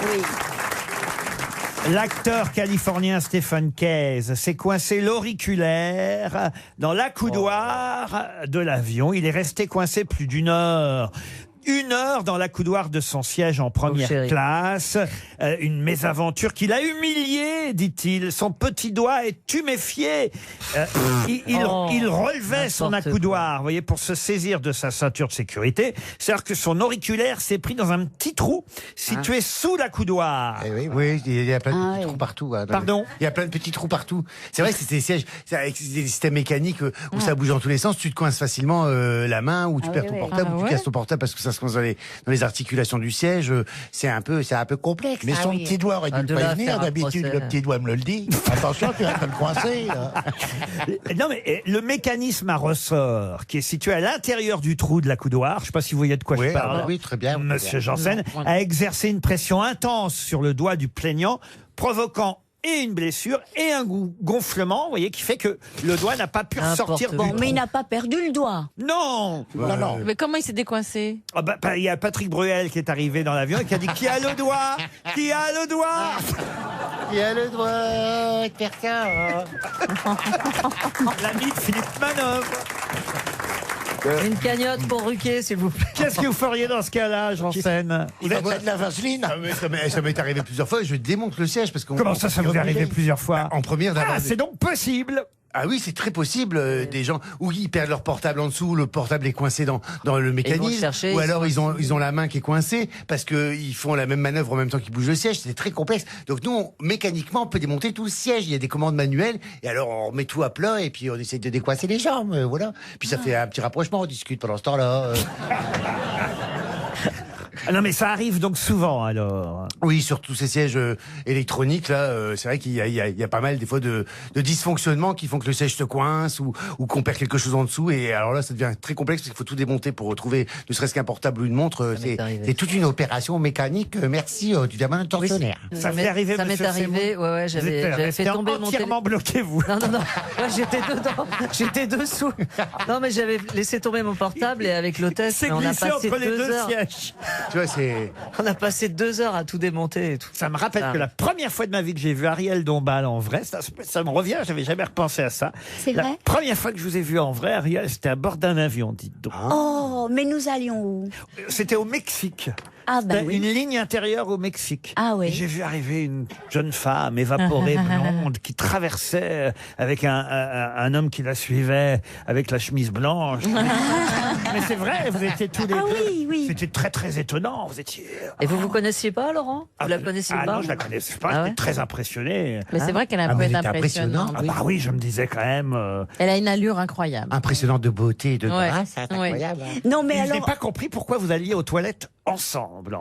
Oui. L'acteur californien Stephen Case s'est coincé l'auriculaire dans l'accoudoir de l'avion. Il est resté coincé plus d'1 heure. 1 heure dans l'accoudoir de son siège en première chéri. classe. Une mésaventure qui l'a humilié, dit-il. Son petit doigt est tuméfié. Il relevait son n'importe accoudoir, vous voyez, pour se saisir de sa ceinture de sécurité. C'est-à-dire que son auriculaire s'est pris dans un petit trou situé sous l'accoudoir. Eh oui, oui, il y a plein de Ah, petits oui. trous partout. hein, dans Pardon Il y a plein de petits trous partout. C'est vrai que c'est des sièges, c'est avec des systèmes mécaniques où ça bouge dans tous les sens, tu te coinces facilement la main ou tu Ah perds oui, ton oui. portable Ah ou tu ouais. casses ton portable parce que ça se coince dans les articulations du siège. C'est un peu complexe. Mais son petit doigt aurait dû de le là à prévenir. faire un D'habitude, procès. le petit doigt me le dit. Attention, tu vas te le coincer. là. Non, mais le mécanisme à ressort qui est situé à l'intérieur du trou de l'accoudoir, je ne sais pas si vous voyez de quoi Oui, je parle, oui, très bien. monsieur Janssen, Non, a exercé une pression intense sur le doigt du plaignant, provoquant et une blessure et un gonflement, vous voyez, qui fait que le doigt n'a pas pu N'importe sortir du quoi. Bon, mais il n'a pas perdu le doigt. Non. Non, non. Mais comment il s'est décoincé? Ah bah, il y a Patrick Bruel qui est arrivé dans l'avion et qui a dit « Qui a le doigt? Qui a le doigt ?» Il y a le doigt de faire ça. L'ami de Philippe Manœuvre. Une cagnotte pour Ruquier, s'il vous plaît. Qu'est-ce que vous feriez dans ce cas-là, Janssen? Il va mettre de la vaseline. Ah, mais ça m'est arrivé plusieurs fois. Je démonte le siège parce qu'on. Comment ça vous est arrivé plusieurs fois? En première Ah, d'avoir. c'est donc possible. Ah oui, c'est très possible. Des gens où ils perdent leur portable en dessous, le portable est coincé dans le mécanisme, chercher, ou alors ils ont la main qui est coincée parce que ils font la même manœuvre en même temps qu'ils bougent le siège. C'est très complexe. Donc nous, mécaniquement, on peut démonter tout le siège. Il y a des commandes manuelles et alors on remet tout à plat et puis on essaie de décoincer les jambes. Voilà. Puis ça fait un petit rapprochement. On discute pendant ce temps-là. Ah non, mais ça arrive donc souvent, alors. Oui, sur tous ces sièges électroniques, là, c'est vrai qu'il y a pas mal, des fois, de dysfonctionnements qui font que le siège se coince ou qu'on perd quelque chose en dessous. Et alors là, ça devient très complexe parce qu'il faut tout démonter pour retrouver ne serait-ce qu'un portable ou une montre. C'est toute une opération mécanique. Merci du diamant intentionnaire. Ça m'est arrivé, Ça m'est monsieur arrivé, Seymour. ouais, j'avais fait tomber mon entièrement bloqué, vous. Non, ouais, j'étais dedans, j'étais dessous. Non, mais j'avais laissé tomber mon portable et avec l'hôtesse, C'est on a glissé passé entre les 2 deux heures. sièges. Tu vois, c'est... On a passé 2 heures à tout démonter et tout. Ça me rappelle Ah. que la première fois de ma vie que j'ai vu Ariel Dombal en vrai, ça me revient, j'avais jamais repensé à ça. C'est La vrai première fois que je vous ai vu en vrai, Ariel, c'était à bord d'un avion, dites donc. Oh, mais nous allions où? C'était au Mexique. Ah bah C'était oui. une ligne intérieure au Mexique. Ah oui. Et j'ai vu arriver une jeune femme évaporée, blonde, qui traversait avec un homme qui la suivait, avec la chemise blanche. Mais c'est vrai, vous étiez tous les Ah deux. oui, oui. C'était très très étonnant. Vous étiez. Et vous connaissiez pas, Laurent? Vous la connaissiez pas? Non, je la connaissais pas. Ah J'étais ouais très impressionné. Mais c'est vrai qu'elle a un Ah, peu mais elle être était impressionnante. Ah bah oui, je me disais quand même. Elle a une allure incroyroyable. Impressionnant de beauté et de Ouais. grâce, c'est Ouais. incroyable. Non, mais Et je n'ai alors, pas compris pourquoi vous alliez aux toilettes ensemble.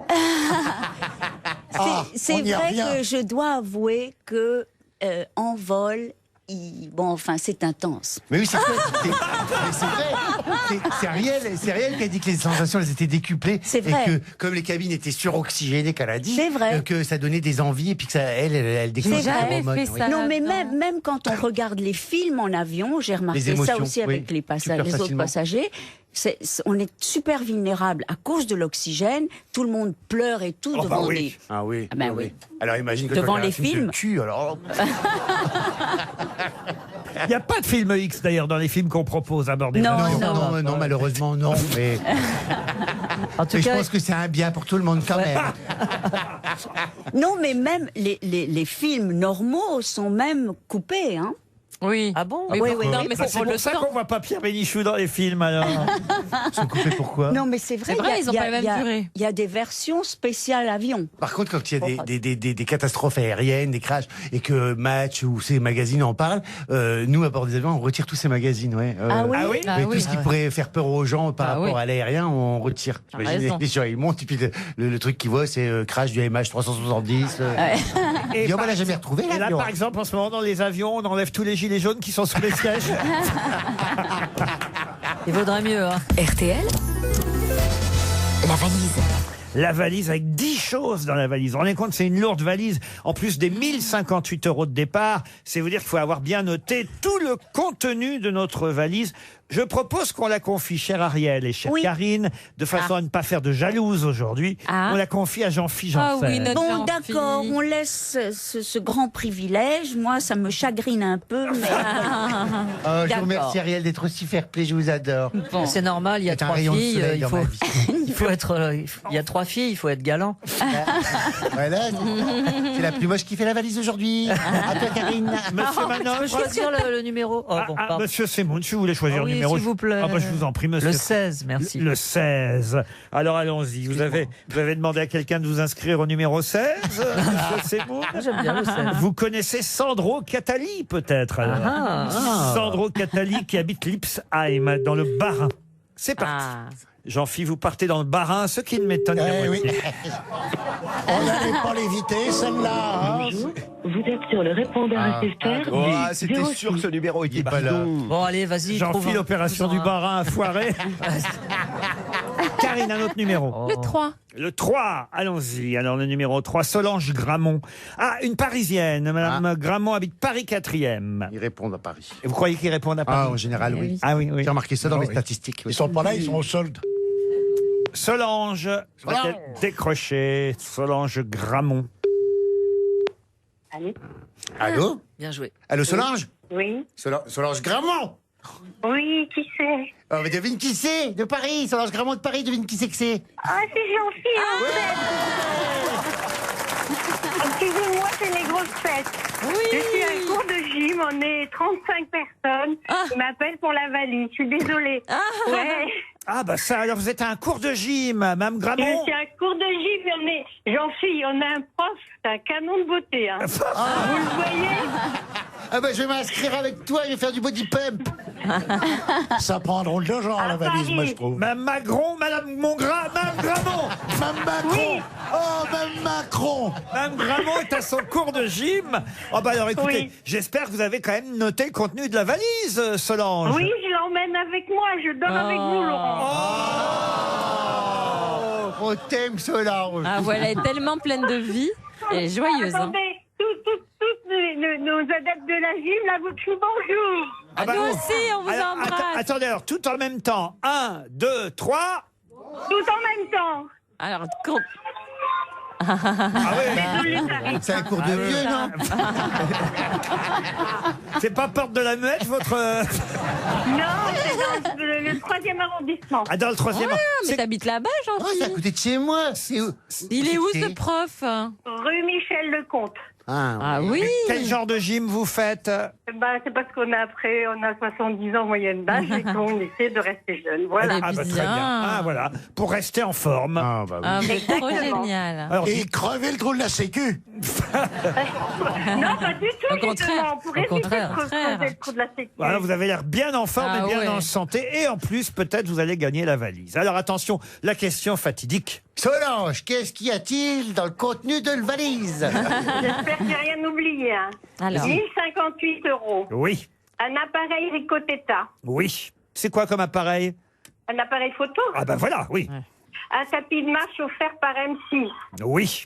c'est on y vrai revient. que je dois avouer que en vol, bon, enfin, c'est intense. Mais oui, c'est vrai. Mais c'est vrai. C'est Ariel qui a dit que les sensations elles étaient décuplées. C'est Et vrai. que comme les cabines étaient suroxygénées, qu'elle a dit. C'est vrai. Que ça donnait des envies et puis que ça, elle découvrait. C'est vrai. Jamais fait ça. Non, mais là-dedans. même quand on regarde les films en avion, j'ai remarqué Les émotions, ça aussi avec oui, les super autres facilement. passagers. On est super vulnérable à cause de l'oxygène. Tout le monde pleure et tout Oh, devant bah oui. des. Ah oui. Ah ben oui. Alors imagine que Devant tu regardes les un film films. de cul, alors. Il n'y a pas de film X d'ailleurs dans les films qu'on propose à bord des Non, avions. Non, malheureusement non. Mais, En tout mais je cas, pense que c'est un bien pour tout le monde quand même. Non, mais même les films normaux sont même coupés, hein. Oui. ah bon? Oui, Oui, pour- oui, non, oui. mais Bah, c'est c'est pour pour le ça temps. qu'on voit pas Pierre Bénichou dans les films alors. Ils sont coupés pourquoi? Non, mais c'est vrai. C'est vrai, il y a- ils ont il y a- pas les mêmes il y a- durées. Il y a des versions spéciales avion. Par contre, quand il y a des catastrophes aériennes, des crashs, et que Match ou ces magazines en parlent, nous, à bord des avions, on retire tous ces magazines. Ouais. Ah oui. Ah oui. Ah Mais oui. tout ce qui pourrait faire peur aux gens par Ah rapport oui. à l'aérien, on retire. T'as Imaginez, raison. les gens, ils montent, et puis le truc qu'ils voient, c'est crash du MH 370. Et Ils disent, on par- l'a jamais retrouvé, Et là, l'avion. par exemple, en ce moment, dans les avions, on enlève tous les gilets jaunes qui sont sous les sièges. Il vaudrait mieux, hein. RTL, la valise. La valise avec 10 choses dans la valise. On est compte, c'est une lourde valise. En plus des 1058 € de départ, c'est vous dire qu'il faut avoir bien noté tout le contenu de notre valise. Je propose qu'on la confie, chère Ariel et chère Oui. Karine, de façon à ne pas faire de jalouse aujourd'hui. Ah. On la confie à Jean-Philippe Ah Janssen. oui, notre Bon, Jean-Philippe. d'accord, on laisse ce grand privilège. Moi, ça me chagrine un peu, mais Oh, je D'accord. vous remercie, Ariel, d'être aussi fair-play, je vous adore. bon. C'est normal, il y a C'est un 3 rayon de filles, soleil il dans faut, ma vie. il faut être, il y a 3 filles, il faut être galant. Voilà, c'est la plus moche qui fait la valise aujourd'hui. À toi, Karine. Monsieur Manoche. Choisir le numéro. Oh, bon, pardon. Monsieur Semoun, si vous voulez choisir Ah oui, le numéro. s'il vous plaît. Ah bah, je vous en prie, monsieur. Le 16, merci. Le 16. Alors allons-y. Vous avez demandé à quelqu'un de vous inscrire au numéro 16, monsieur Semoun. J'aime bien le 16. Vous connaissez Sandro Catali, peut-être alors. Ah. Sandro Catali qui habite Lipsheim, dans le Bas-Rhin. C'est parti. Ah. Jean-Philippe, vous partez dans le Bas-Rhin, ce qui ne m'étonne qu'à Eh oui. moitié. On n'allait pas l'éviter, celle-là. hein. Bonjour, vous êtes sur le répondeur SFR. Oh, du c'était 06. sûr que ce numéro était pas là. Bon, allez, vas-y. trouve Jean-Philippe, un- l'opération trouve du Bas-Rhin a foiré. Karine, un autre numéro. Oh. Le 3. Le 3, allons-y. Alors, le numéro 3, Solange Gramont. Ah, une Parisienne. Madame Gramont habite Paris 4e. Ils répondent à Paris. Et vous croyez qu'ils répondent à Ah, Paris en général, oui. Ah oui, oui. J'ai remarqué ça dans Ah les oui. statistiques. oui. Ils sont pas là, ils sont au solde. Solange, va-t-elle décrocher Solange Gramont. Allô? Allô? Bien joué. Allô, Solange? Oui. Solange Gramont? Oui, qui c'est? Oh, mais devine qui c'est? De Paris, Solange Gramont de Paris, devine qui c'est que c'est? Ah, c'est Jean-Philippe. Excusez-moi, c'est les grosses têtes. Oui. Je suis à un cours de gym, on est 35 personnes. Ils m'appellent pour la valise, je suis désolée. Ouais. Ah bah ça, alors vous êtes à un cours de gym, Mme Je Gramont. suis à un cours de gym, on a un prof, c'est un canon de beauté. Hein. Vous le voyez? Ah ben, je vais m'inscrire avec toi et faire du body pump. Ça prend un drôle de genre, la valise, moi, je trouve. Mme Magron, Mme Mongra, Mme Gramont. Mme Macron. Oh, Mme Macron. Mme Gramont est à son cours de gym. Oh bah alors écoutez, Oui. j'espère que vous avez quand même noté le contenu de la valise, Solange. Oui, je l'emmène avec moi, je dors avec vous, Laurent. On t'aime, Solange. Ah, voilà, elle est tellement pleine de vie. Elle est joyeuse. Hein. Attendez, toutes nos adeptes de la gym, là, vous crient bonjour. Ah bah, Nous aussi, on vous alors, embrasse. attendez, alors tout en même temps. 1, 2, 3. Tout en même temps. Alors, Ah oui. Désolée, Paris. C'est un cours de vieux, non? C'est pas Porte de la Muette, votre... Non, c'est dans le 3e arrondissement. Ah, dans le 3e. mais t'habites là-bas, Oh, c'est à Jean-Philippe. côté de chez moi. C'est où? Il est où ce prof? Rue Michel Lecomte. Ah oui. Quel genre de gym vous faites? C'est parce qu'on a 70 ans moyenne d'âge et qu'on essaie de rester jeune. Voilà. Elle est Ah bah très bien. bien. Ah voilà, pour rester en forme. Ah, bah oui. Ah, mais trop Exactement. génial. Alors, Et crever le trou de la sécu. Non, pas du tout, Au contraire. justement. Pour Au éviter contraire. de creuser le trou de la sécurité. voilà, vous avez l'air bien en forme Ah et bien ouais. en santé. Et en plus, peut-être, vous allez gagner la valise. Alors attention, la question fatidique. Solange, qu'est-ce qu'y a-t-il dans le contenu de la valise? J'espère que j'ai rien oublié. Hein. Alors. 1058 €. Oui, Un appareil Ricoh Theta. oui. C'est quoi comme appareil? Un appareil photo. Ah ben voilà, oui. Un tapis de marche offert par M6. Oui.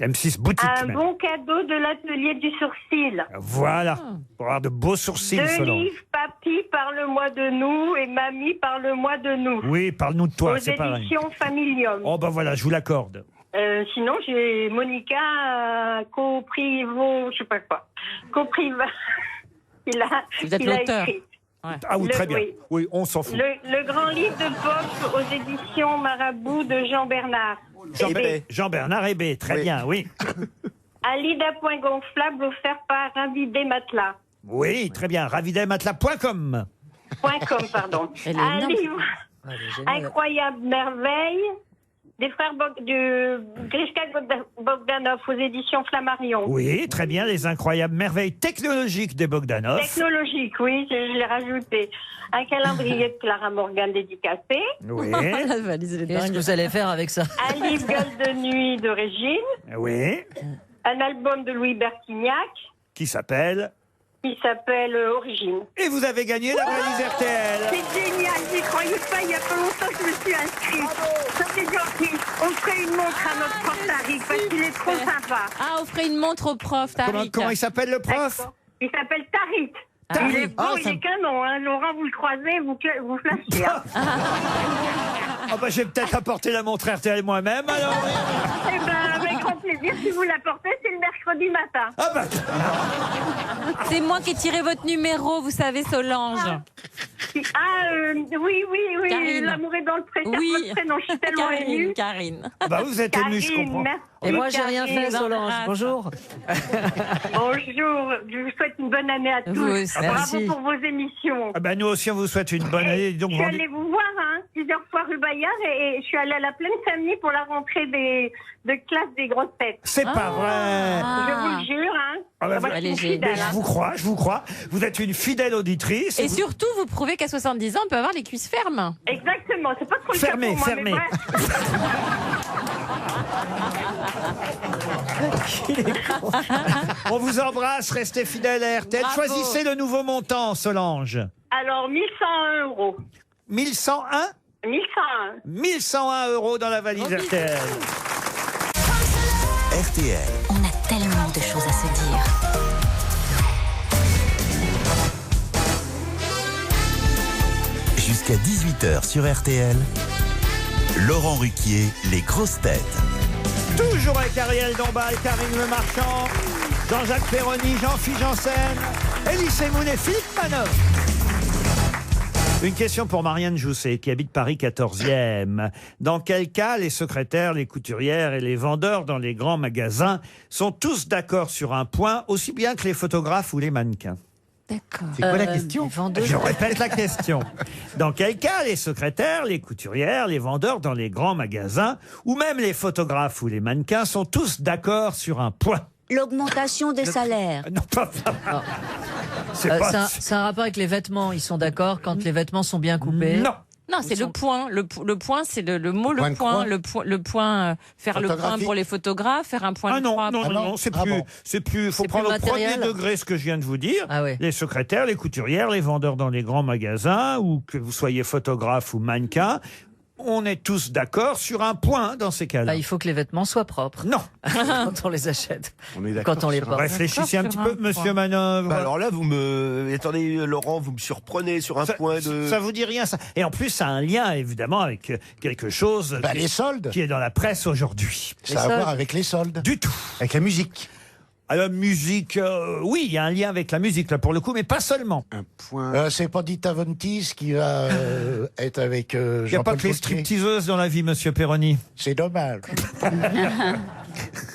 M6 boutique Un même. bon cadeau de l'atelier du sourcil. Voilà, pour avoir de beaux sourcils, 2 Solange. livres, Papy, parle-moi de nous, et Mamie, parle-moi de nous. Oui, parle-nous de toi, Aux c'est pareil. éditions Familium. Oh ben voilà, je vous l'accorde. Sinon, j'ai Monica Coprivo, je sais pas quoi. Copriva. Vous êtes l'auteur. écrit. Ah oui, Le- très bien. oui. Oui, on s'en fout. Le grand livre de pop aux éditions Marabout de Jean Bernard. Jean-Bernard Hébé, très Oui. bien, oui. Un lit d'appoint gonflable offert par Ravidé Matelas. Oui, très bien. Ravidematelas.com. .com, pardon. Elle est Un énorme. livre Incroyable merveille des frères Grishka Bogdanov aux éditions Flammarion. Oui, très bien. Les incroyables merveilles technologiques des Bogdanov. Technologique, oui, je l'ai rajouté. Un calendrier de Clara Morgan dédicacé. Oui, La valise, elle est Qu'est-ce que dingue. vous allez faire avec ça? Un livre Gueule de nuit de Régine. oui. Un album de Louis Bertignac Qui s'appelle... qui s'appelle Origine. Et vous avez gagné la valise RTL. C'est génial, j'y croyais pas, il y a pas longtemps que je me suis inscrite. Ça c'est gentil. On ferait une montre à notre prof Tariq parce qu'il est trop sympa. Ah, offrez une montre au prof, Tariq. Comment il s'appelle le prof? D'accord. Il s'appelle Tariq. Ah, Il est oui. beau, il est canon, hein. Laurent, vous le croisez, vous flashez. Hein. Ah bah, je vais peut-être apporter la montre RTL moi-même, alors. Eh ben, avec grand plaisir, si vous l'apportez, c'est le mercredi matin. Ah bah, C'est moi qui ai tiré votre numéro, vous savez, Solange. Oui, Karine. l'amour est dans le prénom. Oui. Votre prénom, je suis tellement émue. Karine. ah bah, vous êtes ému, je comprends. Merci, Et moi, j'ai rien Karine. fait, Solange. Bonjour. Bonjour, je vous souhaite une bonne année à tous. Vous aussi. Bravo Merci. pour vos émissions. Ah bah, nous aussi, on vous souhaite une bonne année. Donc, Je suis allée vous voir plusieurs fois rue Bayard et je suis allée à la Plaine Saint-Denis pour la rentrée de classe des grosses têtes. C'est pas vrai. Je vous le jure. Ah bah, Moi, elle je est suis géniale. fidèle, Je vous crois. Vous êtes une fidèle auditrice. Et vous- surtout, vous prouvez qu'à 70 ans, on peut avoir les cuisses fermes. Exactement, c'est pas trop le Fermez, cas pour moi, fermez. mais bref. On vous embrasse, restez fidèles à RTL. Bravo. Choisissez le nouveau montant, Solange. Alors, 1101 €. 1101 1101. 1101 € dans la valise RTL. RTL. On a tellement de choses à se dire. Jusqu'à 18h sur RTL, Laurent Ruquier, les grosses têtes. Toujours avec Ariel Dombal, Karine Le Marchand, Jean-Jacques Perroni, Jean-Philippe Janssen, Elie Semoun et Philippe Manoff. Une question pour Marianne Jousset, qui habite Paris 14e. Dans quel cas les secrétaires, les couturières et les vendeurs dans les grands magasins sont tous d'accord sur un point, aussi bien que les photographes ou les mannequins? D'accord. C'est quoi la question? Je répète la question. Dans quel cas les secrétaires, les couturières, les vendeurs dans les grands magasins, ou même les photographes ou les mannequins sont tous d'accord sur un point? L'augmentation des salaires. Non, pas ça. C'est pas- C'est un rapport avec les vêtements. Ils sont d'accord quand les vêtements sont bien coupés. Non. Non, c'est le point. Le point, c'est le mot, Point le de point. croix. Le point, faire le point Photographique. pour les photographes, faire un point Ah de non, croix. non, pour- non, non, c'est Ah plus, bon. c'est plus, faut C'est prendre plus au premier matériel. degré ce que je viens de vous dire. Ah oui. Les secrétaires, les couturières, les vendeurs dans les grands magasins, ou que vous soyez photographe ou mannequin, on est tous d'accord sur un point dans ces cas-là. Bah, il faut que les vêtements soient propres. Non. Quand on les achète. On est d'accord Quand on les sur un- porte. Réfléchissez un petit D'accord, peu, sur un monsieur Manœuvre. Bah alors là, vous me. Attendez, Laurent, vous me surprenez sur un point de. Ça vous dit rien, ça. Et en plus, ça a un lien, évidemment, avec quelque chose Bah, les soldes. qui est dans la presse aujourd'hui. Ça a à voir avec les soldes. Du tout. Avec la musique. À la musique, oui, il y a un lien avec la musique, là, pour le coup, mais pas seulement. Un point. C'est pas Dita Von Teese qui va être avec Il n'y a pas Jean-Paul que les Gaultier. stripteaseuses dans la vie, monsieur Perroni. C'est dommage.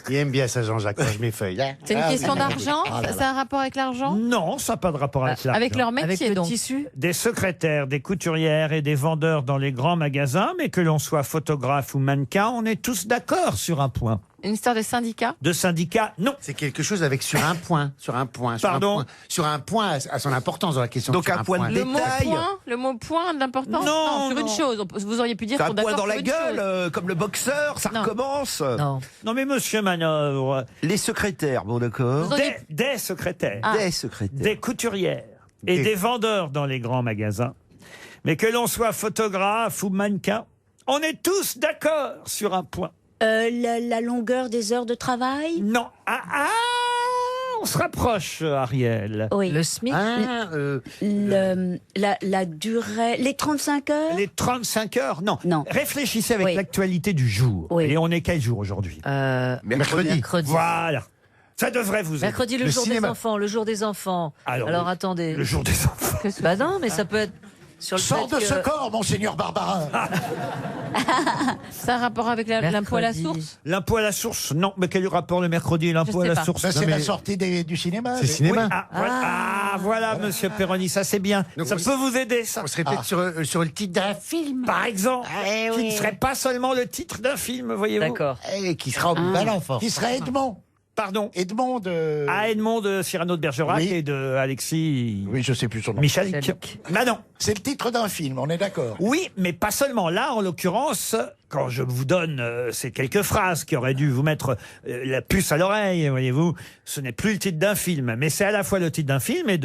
Il aime bien ça, Jean-Jacques, quand je m'effeuille. C'est une Ah, question oui. d'argent. Ah là là. C'est un rapport avec l'argent. Non, ça n'a pas de rapport avec l'argent. Avec leur Avec métier, le donc. tissu. Des secrétaires, des couturières et des vendeurs dans les grands magasins, mais que l'on soit photographe ou mannequin, on est tous d'accord sur un point. Une histoire de syndicat. De syndicats, non. C'est quelque chose avec sur un point, sur un point, sur Pardon un point, sur un point à son importance dans la question. Donc sur un point de Le mot Détail. point, le mot point d'importance. Non, sur une non. chose. Vous auriez pu dire C'est un qu'on point d'accord dans la sur une gueule, chose. comme le boxeur, ça Non. recommence. Non. Non, mais monsieur Manœuvre, Les secrétaires, bon d'accord. Vous auriez- des secrétaires, Ah. Des secrétaires. des couturières et Des- des vendeurs dans les grands magasins, mais que l'on soit photographe ou mannequin, on est tous d'accord sur un point. La longueur des heures de travail. Non. On se rapproche, Ariel. Oui. Le SMIC. Ah, La durée. Les 35 heures. Les 35 heures, non. Non. Réfléchissez avec Oui. l'actualité du jour. Oui. Et on est quel jour aujourd'hui? mercredi. Mercredi. Voilà. Ça devrait vous aider. Mercredi, le Le jour cinéma. des enfants, le jour des enfants. Alors, attendez. Le jour des enfants. Bah non, mais ça peut être sur le Sors fait de que- ce corps, monseigneur Barbarin. C'est un rapport avec l'impôt à la Mercredi. source. L'impôt à la source, non. Mais quel rapport le mercredi et l'impôt Je à sais la pas. source? Ça, c'est Non, mais- la sortie du cinéma. C'est cinéma. Oui, voilà, monsieur Perroni, ça c'est bien. Donc, ça on- peut vous aider, ça. On serait peut-être sur le titre d'un film. Par exemple, Eh qui oui. ne serait pas seulement le titre d'un film, voyez-vous. D'accord. Qui sera au bel enfant. Qui serait Edmond. Pardon. Edmond de... À Edmond de Cyrano de Bergerac Oui. et de Alexis Oui, je sais plus son nom. Michalik. Michalik. Bah non. C'est le titre d'un film, on est d'accord. Oui, mais pas seulement. Là, en l'occurrence, quand je vous donne ces quelques phrases qui auraient dû vous mettre la puce à l'oreille, voyez-vous, ce n'est plus le titre d'un film, mais c'est à la fois le titre d'un film et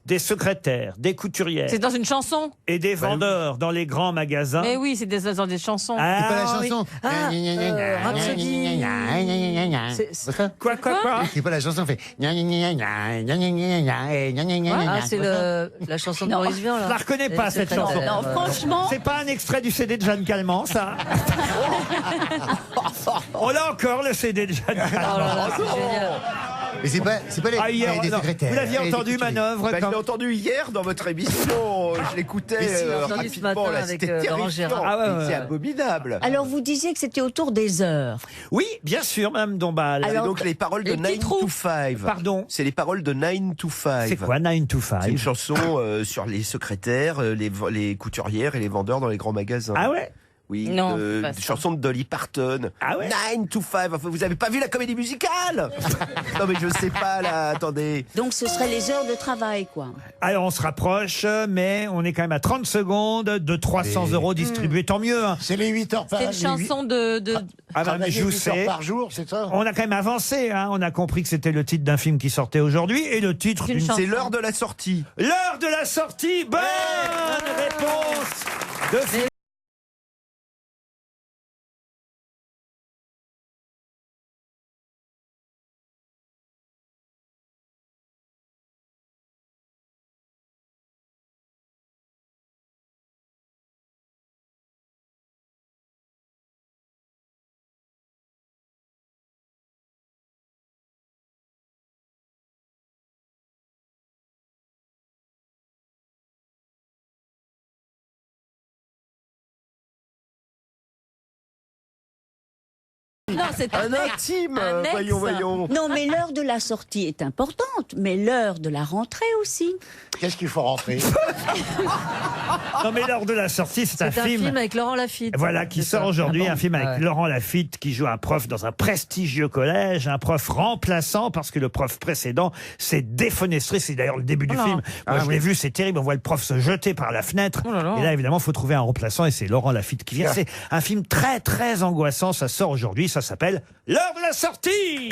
des secrétaires, des couturières C'est dans une chanson. et des vendeurs dans les grands magasins. Mais oui, c'est dans des chansons. Ah, C'est pas la oui. chanson. Rhapsody. C'est- Quoi C'est pas la chanson, on fait. Ah, c'est la chanson de Maurice Vian, là. Je la reconnais pas, cette secrétaire. chanson. Non, franchement. C'est pas un extrait du CD de Jeanne Calment, ça. On a encore le CD de Jeanne Oh là Calment. là, c'est génial. Mais c'est pas les, Ah, hier, des non. secrétaires. Vous l'aviez et des entendu, couturiers. Manœuvre Bah, je quand- l'ai entendu hier dans votre émission. Je l'écoutais Mais si, j'ai entendu ce rapidement. matin Là, avec, c'était Laurent terrifiant. Gérard. Ah ouais, ouais, C'est ouais. abominable. Alors vous disiez que c'était autour des heures. Oui, bien sûr, Mme Dombal. C'est Alors, donc les paroles de les petits 9 trous. to 5. Pardon. C'est les paroles de 9 to 5. C'est quoi 9 to C'est une 5? chanson sur les secrétaires, les couturières et les vendeurs dans les grands magasins. Ah ouais? Oui, Non, c'est pas une ça. chanson de Dolly Parton. Ah ouais 9 to 5. Enfin, vous avez pas vu la comédie musicale? Non mais je sais pas là, attendez. Donc ce serait les heures de travail, quoi. Alors on se rapproche, mais on est quand même à 30 secondes de 300 € distribués, tant mieux. Hein. C'est les 8 heures par C'est une chanson de. Ah bah, mais je vous heures sais, par jour, c'est ça on a quand même avancé. Hein. On a compris que c'était le titre d'un film qui sortait aujourd'hui et le titre D'une d'une... chanson. C'est l'heure de la sortie. L'heure de la sortie. Bonne réponse de Non, c'est Un intime, un ex. voyons. Non, mais l'heure de la sortie est importante, mais l'heure de la rentrée aussi. Qu'est-ce qu'il faut rentrer? Non, mais lors de la sortie, c'est un film. avec Laurent Lafitte. Voilà, qui sort aujourd'hui, un film avec Laurent Lafitte qui joue un prof dans un prestigieux collège, un prof remplaçant parce que le prof précédent s'est défenestré. C'est d'ailleurs le début du film. Moi, je l'ai vu, c'est terrible. On voit le prof se jeter par la fenêtre. Et là, évidemment, il faut trouver un remplaçant et c'est Laurent Lafitte qui vient. C'est un film très, très angoissant. Ça sort aujourd'hui. Ça s'appelle L'heure de la sortie.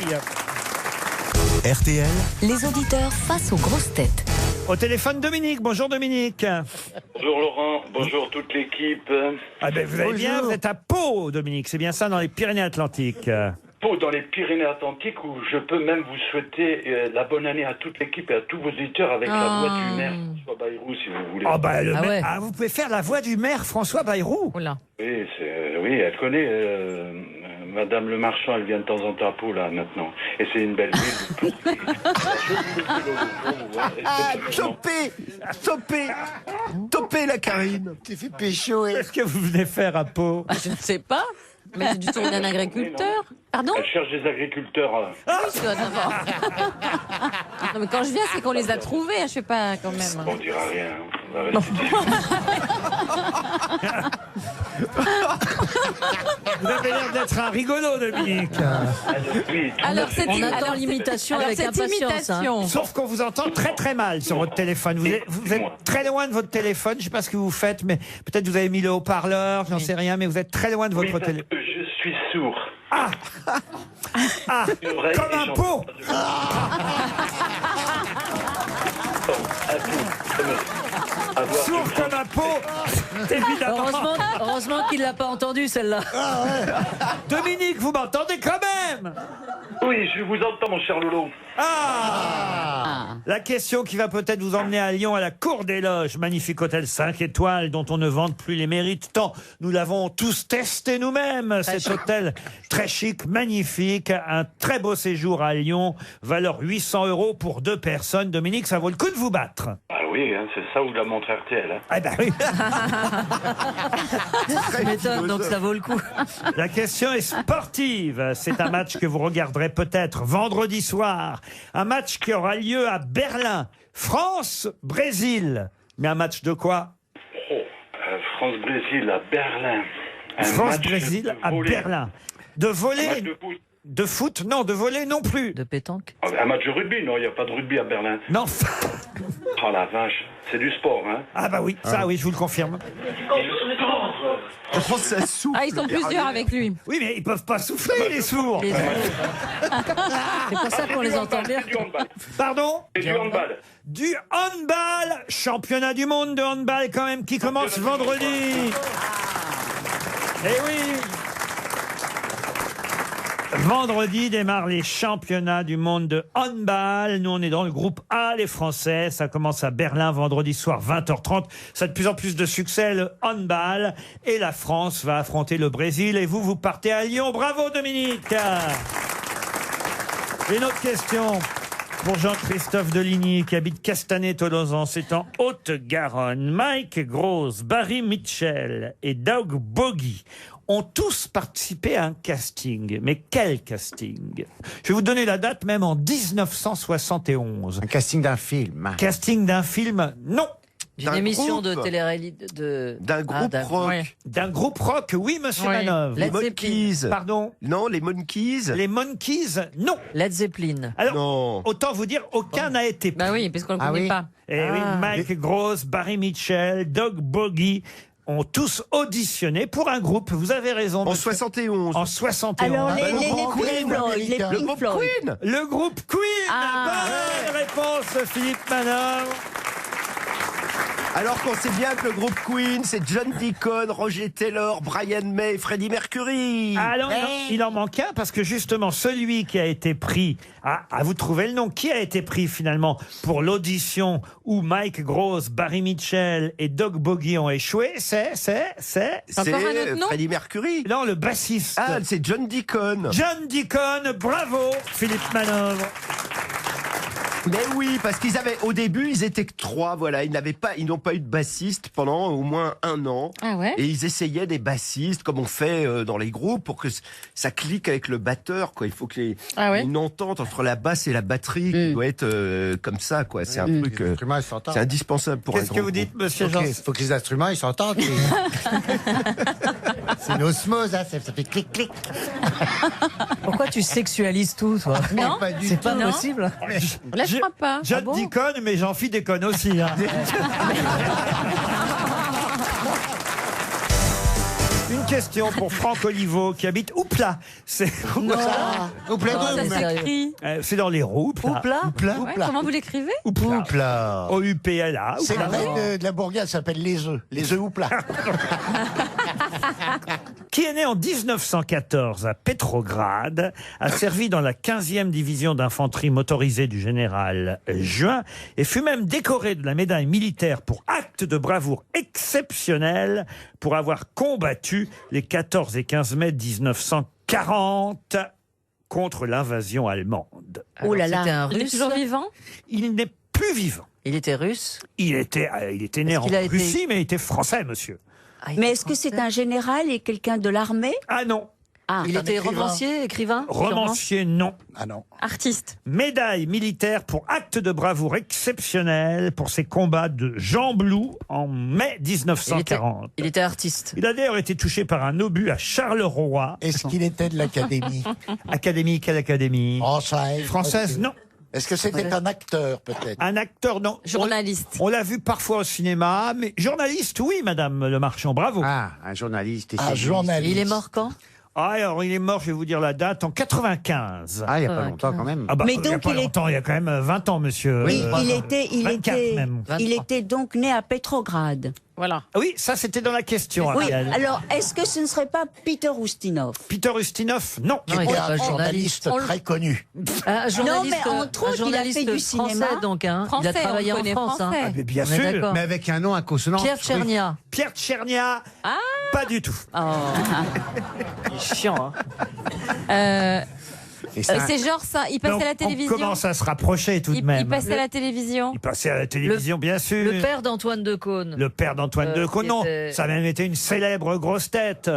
RTL, Les auditeurs face aux grosses têtes. Au téléphone, Dominique. Bonjour, Dominique. Bonjour Laurent, bonjour toute l'équipe. Ah ben, vous allez bien, vous êtes à Pau, Dominique. C'est bien ça, dans les Pyrénées-Atlantiques. Pau, dans les Pyrénées-Atlantiques, où je peux même vous souhaiter la bonne année à toute l'équipe et à tous vos auditeurs avec la voix du maire François Bayrou, si vous voulez. Oh bah, vous pouvez faire la voix du maire François Bayrou. Oui, elle connaît Madame Le Marchand, elle vient de temps en temps à Pau, là, maintenant. Et c'est une belle ville. Topé la Karine. T'es fait pécho. Qu'est-ce que vous venez faire à Pau? Je ne sais pas. Mais c'est du tour d'un agriculteur. Pardon? Elle cherche des agriculteurs. Oui, je dois d'abord. Non, mais quand je viens, c'est qu'on les a trouvés. Je sais pas, quand même. On dira rien. On va Vous avez l'air d'être un rigolo, Dominique. Alors, On attend l'imitation avec impatience. Hein. Sauf qu'on vous entend très très mal sur votre téléphone. Vous êtes très loin de votre téléphone. Je ne sais pas ce que vous faites, mais peut-être vous avez mis le haut-parleur, j'en sais rien, mais vous êtes très loin de votre téléphone. Je suis sourd. Ah, comme un pot. Sourd comme un pot, évidemment. Heureusement qu'il l'a pas entendu celle-là. Dominique, vous m'entendez quand même? Oui, je vous entends, mon cher Lolo. La question qui va peut-être vous emmener à Lyon, à la Cour des Loges, magnifique hôtel 5 étoiles dont on ne vante plus les mérites tant nous l'avons tous testé nous-mêmes. Cet hôtel très chic, magnifique, un très beau séjour à Lyon, valeur 800 € pour 2 personnes. Dominique, ça vaut le coup de vous battre. Ah oui, hein, c'est ça ou la montre RTL. Hein. Ah ben oui. Tu m'étonnes, donc ça vaut le coup. La question est sportive. C'est un match que vous regarderez peut-être vendredi soir. Un match qui aura lieu à Berlin. France-Brésil. Mais un match de quoi? France-Brésil à Berlin. France-Brésil à Berlin. De volley? Un match de foot. De foot? Non. De volley non plus. De pétanque? Un match de rugby? Non, il n'y a pas de rugby à Berlin. Non. Oh la vache, c'est du sport, hein? Ah bah oui, ça oui, je vous le confirme. Oh, ça souffle. Ah, ils sont plusieurs avec lui. Oui, mais ils peuvent pas souffler, les sourds. C'est pour ça qu'on les entend bien. Du handball. Pardon? Et du handball. Du handball, championnat du monde de handball quand même, qui commence vendredi. Eh oui. Vendredi démarrent les championnats du monde de handball. Nous, on est dans le groupe A, les Français. Ça commence à Berlin vendredi soir, 20h30. Ça a de plus en plus de succès, le handball. Et la France va affronter le Brésil. Et vous, vous partez à Lyon. Bravo, Dominique. Une autre question pour Jean-Christophe Deligny, qui habite Castanet-Tolosan. C'est en Haute-Garonne. Mike Gross, Barry Mitchell et Doug Bogie ont tous participé à un casting. Mais quel casting? Je vais vous donner la date, même en 1971. Un casting d'un film. Casting d'un film? Non. D'une émission de télé-réalité. D'un groupe rock. Ouais. D'un groupe rock? Oui, monsieur Ouais. Manœuvre. Les Led Monkeys. Pardon? Non, les Monkeys. Les Monkeys? Non. Led Zeppelin. Alors, Non. autant vous dire, aucun n'a été pris. Bah oui, puisqu'on ne Ah connaît oui. pas. Et oui, Mike Gross, Barry Mitchell, Doug Bogie ont tous auditionné pour un groupe. Vous avez raison. En monsieur. 71. En 71. Alors, les Queen, Pink Floyd, les Le Pink groupe Floyd. Queen. Le groupe Queen. Ah. Bonne réponse, Philippe Manœuvre. Alors qu'on sait bien que le groupe Queen, c'est John Deacon, Roger Taylor, Brian May, Freddie Mercury. Alors, il en manque un parce que justement, celui qui a été pris, à vous trouver le nom, qui a été pris finalement pour l'audition où Mike Gross, Barry Mitchell et Doug Bogie ont échoué, c'est Encore un autre nom? Freddie Mercury. non, le bassiste. Ah, c'est John Deacon. John Deacon. Bravo, Philippe Manœuvre. Mais oui, parce qu'ils avaient, au début, ils étaient que 3, voilà. Ils n'ont pas eu de bassiste pendant au moins 1 an. Ah ouais. Et ils essayaient des bassistes, comme on fait dans les groupes, pour que ça clique avec le batteur, quoi. Il faut qu'il y ait une entente entre la basse et la batterie qui doit être comme ça, quoi. C'est un truc, c'est indispensable pour un Qu'est-ce grand que vous groupe. dites, monsieur Jean? Il faut que les instruments, ils s'entendent. C'est une osmose, hein, ça fait clic-clic. Pourquoi tu sexualises tout, toi? Non, c'est pas possible. Là, je crois pas. John déconne, mais Jean-Phi déconne aussi. Hein. Une question pour Franck Oliveau qui habite Oupla. C'est c'est dans l'Hérault. Oupla. Ouais, comment vous l'écrivez? Oupla. O-U-P-L-A. C'est la reine de la Bourgade, ça s'appelle les œufs Oupla. Qui est né en 1914 à Petrograd, a servi dans la 15e division d'infanterie motorisée du général Juin et fut même décoré de la médaille militaire pour acte de bravoure exceptionnel pour avoir combattu les 14 et 15 mai 1940 contre l'invasion allemande. Oh là là. C'était un Il est russe. toujours vivant? Il n'est plus vivant. Il était russe. Il était né en qu'il a été- Russie, mais il était français, monsieur. Mais est-ce que c'est un général et quelqu'un de l'armée? Ah non. Il était romancier, écrivain? Romancier, non. Ah non. Artiste. Médaille militaire pour acte de bravoure exceptionnel pour ses combats de Jean Blou en mai 1940. Il était artiste. Il a d'ailleurs été touché par un obus à Charleroi. Est-ce qu'il était de l'académie? Académie, quelle académie? Française. Française, non. Est-ce que c'était un acteur, peut-être? Un acteur, non. Journaliste. On l'a vu parfois au cinéma, mais journaliste, oui, madame Le Marchand, bravo. Ah, un journaliste. Un journaliste. Il est mort quand? Ah, alors il est mort, je vais vous dire la date, en 95. Ah, il n'y a pas longtemps quand même. Ah bah, Mais il y a donc, pas il est- longtemps, il y a quand même 20 ans, monsieur. Oui, 24 même. il était donc né à Petrograd. Voilà. Ah oui, ça c'était dans la question, Oui, Ariel. alors est-ce que ce ne serait pas Peter Ustinov? Peter Ustinov, non. Qui était un journaliste très connu. Un journaliste, mais entre un autres, il a journaliste fait du français, cinéma. donc. Hein. Français, il a travaillé on en connaît France. Hein. français. Ah, mais bien On est sûr. d'accord. Mais avec un nom inconsonant. Pierre Tchernia. Pierre Tchernia, Ah. pas du tout. Oh. Il est chiant. Et ça- C'est genre ça. Il Mais passait à la télévision. On commence à se rapprocher tout de Il même. passait à la télévision. Il passait à la télévision, bien sûr. Le père d'Antoine Decaune. Le père d'Antoine Decaune, non. était- Ça a même été une célèbre grosse tête.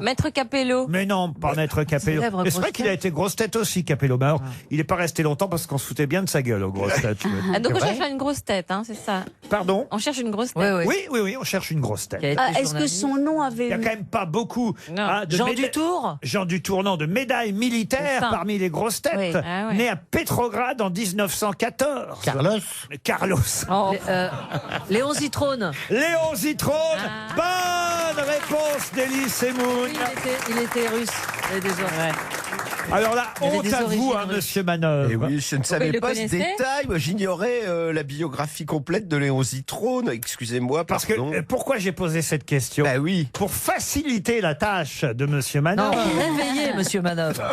Maître Capello. Mais non, pas Maître Capello. Célèbre Mais c'est vrai grosse qu'il a tête. été grosse tête aussi, Capello. Mais alors, il n'est pas resté longtemps parce qu'on se foutait bien de sa gueule aux grosses têtes. Ah, donc on C'est vrai cherche une grosse tête, hein, c'est ça. Pardon? On cherche une grosse tête. Ouais, ouais. Oui, oui, oui, on cherche une grosse tête. Qui a été Ah, est-ce que journaliste. son nom avait Il n'y a une... quand même pas beaucoup de Jean méda- Dutour. Jean Dutour, non, de médailles militaires C'est ça. parmi les grosses têtes. Oui. Ah ouais. Né à Petrograd en 1914. Carlos. Carlos. Oh. Léon Zitrone. Léon Zitrone. Ah. Bonne réponse d'Elie Semoun. Il était russe. Il avait des oreilles. Alors là, Il avait honte des à vous, origines hein, russes. monsieur Manœuvre. Et oui, je ne il savais le pas ce connaissait détail. Moi, j'ignorais la biographie complète de Léon Zitrone. Excusez-moi, Parce que, pardon. pourquoi j'ai posé cette question? Bah oui. Pour faciliter la tâche de monsieur Non, Manœuvre. réveillez, monsieur Manœuvre.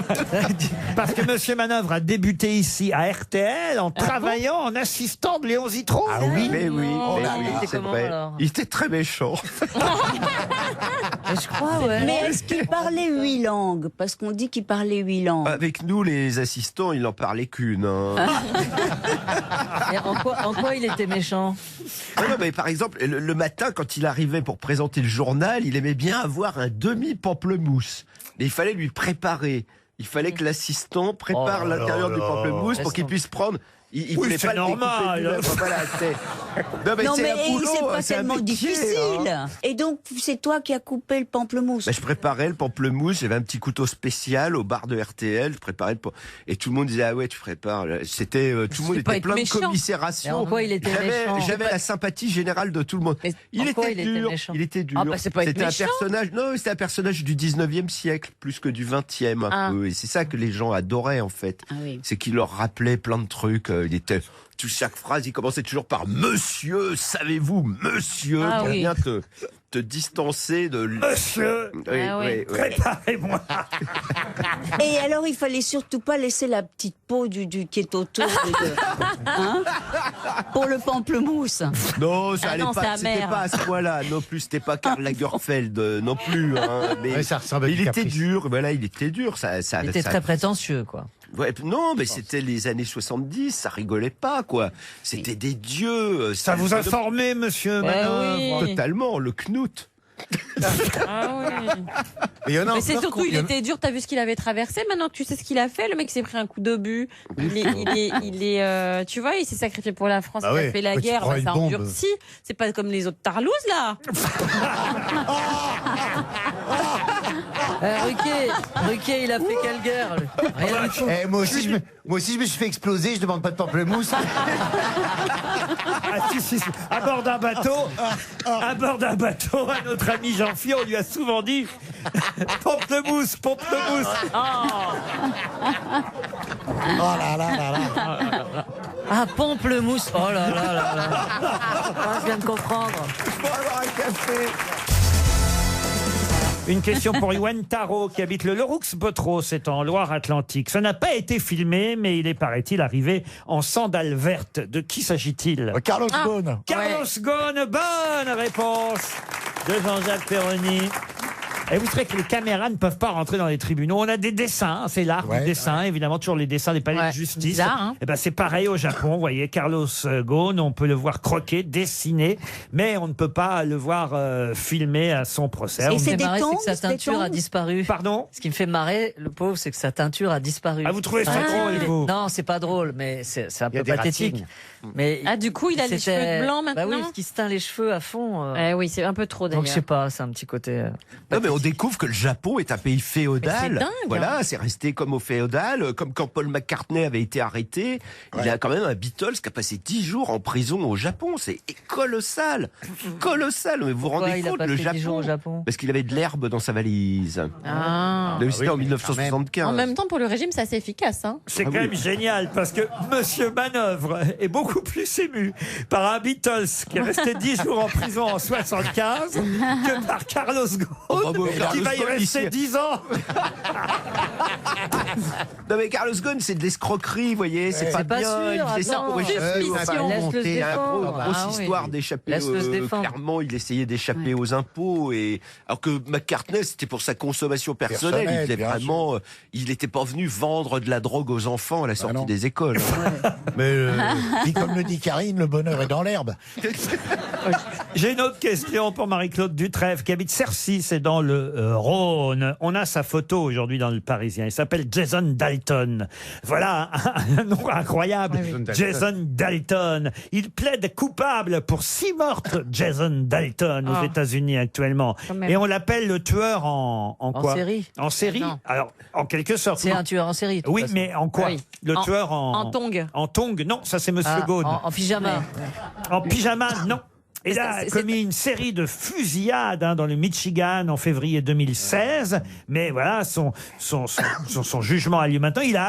Parce que monsieur Manœuvre a débuté ici à RTL en travaillant en assistant de Léon Zitrone. Ah oui, mais oui, non. mais Oh, oui, il était c'est comment, vrai. alors Il était très méchant. Je crois, ouais. Mais est-ce qu'il parlait 8 langues? Parce qu'on dit qu'il parlait 8 langues. Avec nous, les assistants, il n'en parlait qu'une. hein. Et en quoi il était méchant? Ah non, mais par exemple, le matin, quand il arrivait pour présenter le journal, il aimait bien avoir un demi-pamplemousse. Mais il fallait lui préparer. Il fallait que l'assistant prépare Oh là l'intérieur là du là. pamplemousse pour qu'il puisse prendre. Il Oui, voulait c'est pas le découper normal. lui-même. Voilà, non, mais Non, c'est mais un boulot, c'est pas c'est un tellement métier, difficile. hein. Et donc, c'est toi qui as coupé le pamplemousse. Bah, je préparais le pamplemousse, j'avais un petit couteau spécial au bar de RTL, je préparais et tout le monde disait ah ouais tu prépares. C'était tout le monde pas était être plein méchant. de commisération. Et en quoi il était méchant? J'avais la sympathie générale de tout le monde. Mais Il en quoi était il était dur, méchant? il était dur. Ah, bah, c'est pas être C'était un méchant. personnage, non, c'était un personnage du 19e siècle plus que du 20e. un Ah. peu. Et c'est ça que les gens adoraient en fait. Ah oui. C'est qu'il leur rappelait plein de trucs. Il était chaque phrase, il commençait toujours par Monsieur, savez-vous, Monsieur, Ah pour oui. bien te distancer de. Monsieur, Oui, Ah oui, ouais. oui. préparez-moi. Et alors, il fallait surtout pas laisser la petite peau qui est autour hein, pour le pamplemousse. Non, ça Ah allait non, c'est pas. C'était amer. pas à ce point-là. Non plus, c'était pas Karl Lagerfeld non plus. Hein, mais Ouais, ça ressemble à il du était Caprice. dur. Voilà, il était dur. Ça, Il était très prétentieux, quoi. Ouais, non, mais c'était les années 70, ça rigolait pas, quoi. C'était des dieux. Ça vous a formé, monsieur Manœuvre? oui. Totalement, le Knut. Ah oui. Mais c'est surtout, il était dur, t'as vu ce qu'il avait traversé, maintenant tu sais ce qu'il a fait, le mec s'est pris un coup d'obus, il est tu vois, il s'est sacrifié pour la France, Bah il ouais, a fait la quand tu guerre, prends bah, une ça bombe. endurcit, c'est pas comme les autres tarlouses là. Ruquier, il a fait quelle guerre lui Rien du tout. Moi aussi, je me suis fait exploser, je demande pas de pamplemousse. Ah, si. À bord d'un bateau, à notre ami Jean-Phi, on lui a souvent dit pamplemousse. Oh là là là là. Ah, pamplemousse. Oh là là là là. Ah, je viens de comprendre. Une question pour Yoann Tarot qui habite le Leroux-Botros, c'est en Loire-Atlantique. Ça n'a pas été filmé, mais il est, paraît-il, arrivé en sandales vertes. De qui s'agit-il? Carlos Ghosn. Carlos Ghosn, bonne réponse de Jean-Jacques Perroni. Et vous savez que les caméras ne peuvent pas rentrer dans les tribunaux. On a des dessins, c'est l'art du dessin, évidemment, toujours les dessins des palais de justice. Bizarre, hein. Et ben c'est pareil au Japon, vous voyez, Carlos Ghosn, on peut le voir croquer, dessiner, mais on ne peut pas le voir filmer à son procès. Et c'est des marré, c'est tongs, que sa teinture a disparu. Pardon? Ce qui me fait marrer, le pauvre, c'est que sa teinture a disparu. Ah, vous trouvez ça drôle, vous? Non, c'est pas drôle, mais c'est un peu des pathétique. racines. Mais Ah, du coup, il a les c'était- cheveux blancs maintenant. Bah oui, qui se teint les cheveux à fond. Eh oui, c'est un peu trop d'ailleurs. Donc je sais pas, c'est un petit côté. Non, mais on découvre que le Japon est un pays féodal. Mais c'est dingue, Voilà, c'est resté comme au féodal. Comme quand Paul McCartney avait été arrêté, il y a quand même un Beatles qui a passé 10 jours en prison au Japon. C'est colossal. Colossal. Mais vous vous Pourquoi rendez il a compte, passé le 10 jours au Japon Parce qu'il avait de l'herbe dans sa valise. Ah. C'était en 1975. En même temps, pour le régime, c'est assez efficace. Hein. C'est quand même génial parce que Monsieur Manœuvre est beaucoup plus ému par un Beatles qui est resté 10 jours en prison en 75 que par Carlos Ghosn qui va y rester 10 ans. Non mais Carlos Ghosn, c'est de l'escroquerie, vous voyez, c'est pas pas bien. sûr, Il faisait ça attends, pour échapper aux suspicion. Laisse-le se Il y a défendre. une grosse Ah oui. histoire d'échapper. Laisse-le se défendre. Clairement, il essayait d'échapper aux impôts. Et alors que McCartney, c'était pour sa consommation personnelle. Il Personnelle, était bien vraiment, il n'était pas venu vendre de la drogue aux enfants à la sortie non. des écoles. Mais Puis comme le dit Karine, le bonheur est dans l'herbe. J'ai une autre question pour Marie-Claude Dutrève qui habite Cercy, c'est dans le Rhône. On a sa photo aujourd'hui dans le Parisien. Il s'appelle Jason Dalton. Voilà un nom incroyable. Jason Dalton. Il plaide coupable pour 6 meurtres, Jason Dalton, aux États-Unis actuellement. Quand même. Et on l'appelle le tueur en quoi? série. En série. Non. Alors, en quelque sorte. C'est un tueur en série. de toute Oui, façon. mais en quoi? Oui. Le tueur En tongs. En tongs, non, ça c'est Monsieur Ah, Ghosn. en pyjama. En pyjama, non. Et là, a C'est- commis une série de fusillades dans le Michigan en février 2016. Mais voilà, son jugement a lieu maintenant. Il a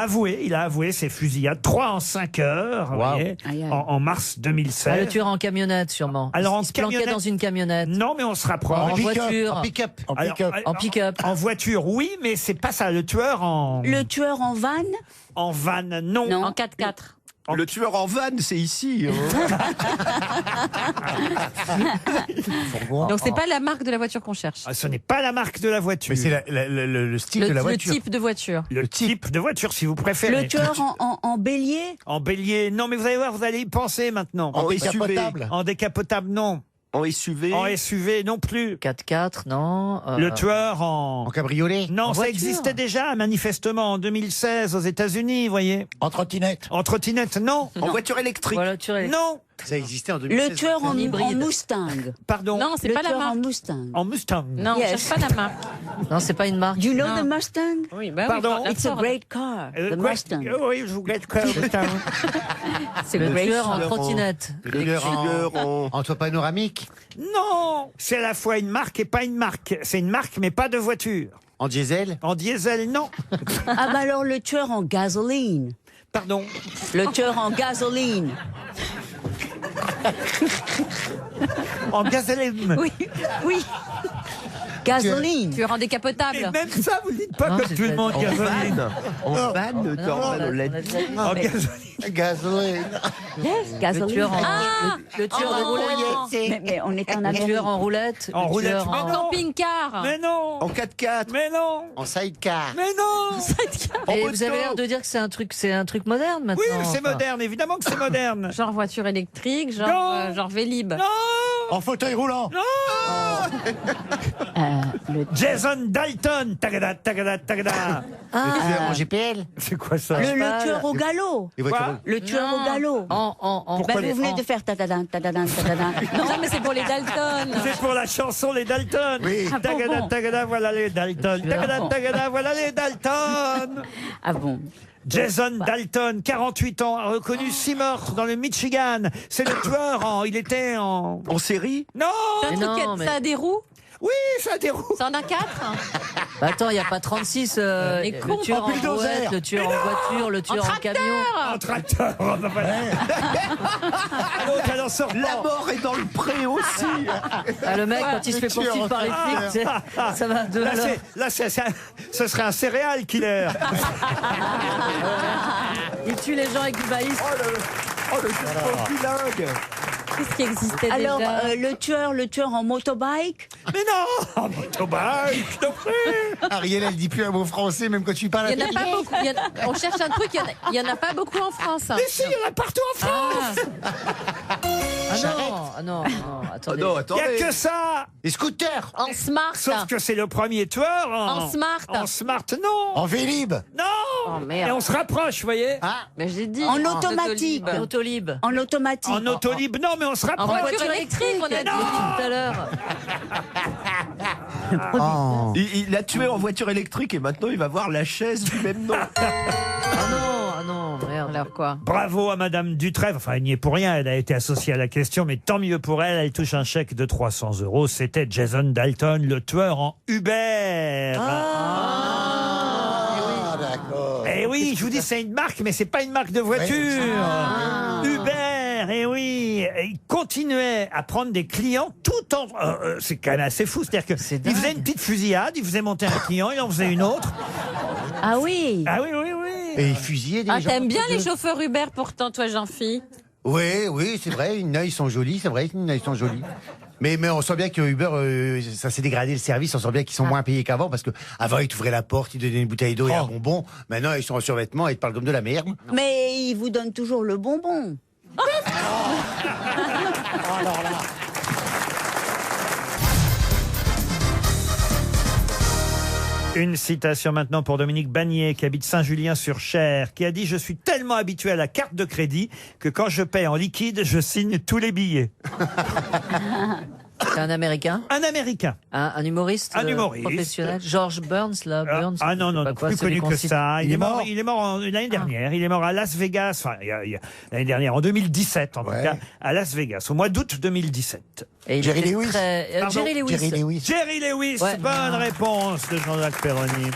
avoué ces fusillades. 3 en 5 heures, vous voyez, Aïe, aïe. en mars 2016. Ah, le tueur en camionnette, sûrement. Alors, en il se planquait camionnette- dans une camionnette. Non, mais on se rapproche. En voiture. en pick-up. En Alors, pick-up. En pick-up. En voiture, oui, mais c'est pas ça. Le tueur Le tueur en van? en van, non. Non. En 4x4. Le tueur en van, c'est ici. hein. Donc, c'est pas la marque de la voiture qu'on cherche. Ah, ce n'est pas la marque de la voiture. Mais c'est le style de la Le voiture. type de voiture. Le type de voiture, si vous préférez. Le tueur en bélier? En bélier, non, mais vous allez voir, vous allez y penser maintenant. En Décapotable. En décapotable, non. En SUV. En SUV, non plus. 4x4, non. Le tueur en... En cabriolet. Non, en ça voiture. existait déjà, manifestement, en 2016, aux États-Unis, vous voyez. En trottinette. En trottinette, non. En voiture électrique. Voilà, le tueur est- Non. Ça existait en 2016. Le tueur en hybride. Mustang? Pardon. Non, c'est Le pas la tueur en marque. Mustang. En Mustang. Non, on Yes. cherche pas la marque. Non, c'est pas une marque. You know Non. the Mustang? Oui, bah Pardon. oui. It's a great car, the Quoi Mustang. Oui, je vous guette quoi, Mustang. C'est Le great. tueur en tueur en- trottinette. Le tueur tueur en- en toit panoramique. Non. C'est à la fois une marque et pas une marque. C'est une marque, mais pas de voiture. En diesel. En diesel, non. Ah bah alors le tueur en gasoline. Pardon. Le tueur en gasoline. En gasoline. Oui, oui. Gasoline. Tu es en Et décapotable. même ça, vous le dites pas Non, comme c'est tout le monde, En gasoline. van. En van, le tueur en van, on l'a dit. En gasoline. Gasoline. Yes, Le tueur en roulette. Mais on est en Le Amérique. tueur en roulette. En le roulette. tueur En camping-car. Mais non. En 4x4. Mais non. En sidecar. Mais non. Et moto. vous avez l'air de dire que c'est un truc moderne maintenant. Oui, c'est enfin. moderne, évidemment que c'est moderne. Genre voiture électrique, Non. genre Vélib. Non. En fauteuil roulant. Jason Dalton. Tagada, tagada, tagada. En GPL. C'est quoi ça? Le tueur au galop. Les voitures. Quoi? Le tueur au galop. Pourquoi Vous venez de faire tadadin, tadadin, tadadin. Non, mais c'est pour les Dalton. C'est pour la chanson Les Dalton. Oui. Ah, Tagada, bon. tagada, voilà les Dalton. Tagada, tagada, voilà les Dalton. Ah bon. Jason Dalton, 48 ans, a reconnu 6 meurtres dans le Michigan. C'est le tueur il était en... En série. Non. C'est un Mais truc non, qui mais- ça a des roues. Oui, ça a des roues. Ça en a 4. Bah attends, il n'y a pas 36. Les Le cons. tueur en bulldozer. brouette, le tueur en voiture, le tueur en camion. Un tracteur. Oh, bah, voilà. L'autre, elle en sort La pas. mort est dans le pré aussi. Ah, le mec, quand il se fait poursuivre par les flics, ça va de Là, ce serait un céréal killer. Il tue les gens avec du baïs. Oh, le faux bilingue. Qu'est-ce qui existait Alors, déjà le tueur en motorbike. Mais non. En motobike, je t'en prie. Ariel, elle dit plus un mot français, même quand tu parles à Il y en a pas beaucoup. On cherche un truc, il y en a pas beaucoup en France. Mais si, il y en a partout en France. Ah non, attendez. non, Il attendez. n'y a que ça. Les scooters. En smart. Sauf que c'est le premier tueur En smart. En smart, non. En Vélib. Non. Oh, merde. Et on se rapproche, vous voyez. Mais j'ai dit. En automatique. En autolib. En automatique. En autolib, non, mais on se En rapproche. voiture électrique, on a dit. Tout à l'heure. Oh. Il l'a tué en voiture électrique et maintenant il va voir la chaise du même nom. Ah non, merde. Alors quoi? Bravo à Madame Dutrève. Enfin, elle n'y est pour rien. Elle a été associée à la question, mais tant mieux pour elle. Elle touche un chèque de 300 €. C'était Jason Dalton, le tueur en Uber. Ah, d'accord. Eh oui, je vous dis, c'est une marque, mais c'est pas une marque de voiture. Uber, eh oui. Et il continuait à prendre des clients tout en... c'est quand même assez fou. C'est-à-dire C'est qu'il dingue. faisait une petite fusillade, il faisait monter un client, il en faisait une autre. Ah oui. Ah oui, oui, oui. Et il fusillait des Ah, gens. t'aimes bien les chauffeurs Uber pourtant, toi, Jean-Phi. Oui, c'est vrai. Ils sont jolis, c'est vrai. Ils sont jolis. Mais on sent bien que Uber, ça s'est dégradé le service. On sent bien qu'ils sont moins payés qu'avant parce que avant ils t'ouvraient la porte, ils donnaient une bouteille d'eau et un bonbon. Maintenant ils sont en survêtement et ils te parlent comme de la merde. Mais il vous donne toujours le bonbon. Une citation maintenant pour Dominique Bagnier, qui habite Saint-Julien-sur-Cher, qui a dit « Je suis tellement habitué à la carte de crédit que quand je paie en liquide, je signe tous les billets. C'est un Américain » Un Américain. Un humoriste Un humoriste. professionnel. George Burns, là. Burns, Ah non, non, je sais non, pas quoi, plus celui connu que qu'on cite. ça. Il est mort l'année dernière. Il est mort à Las Vegas, enfin, l'année dernière, en 2017 en tout cas, à Las Vegas, au mois d'août 2017. Et il Jerry était Lewis. Pardon, Jerry Lewis. Jerry Lewis. Jerry Lewis, Ouais. bonne réponse de Jean-Jacques Perroni.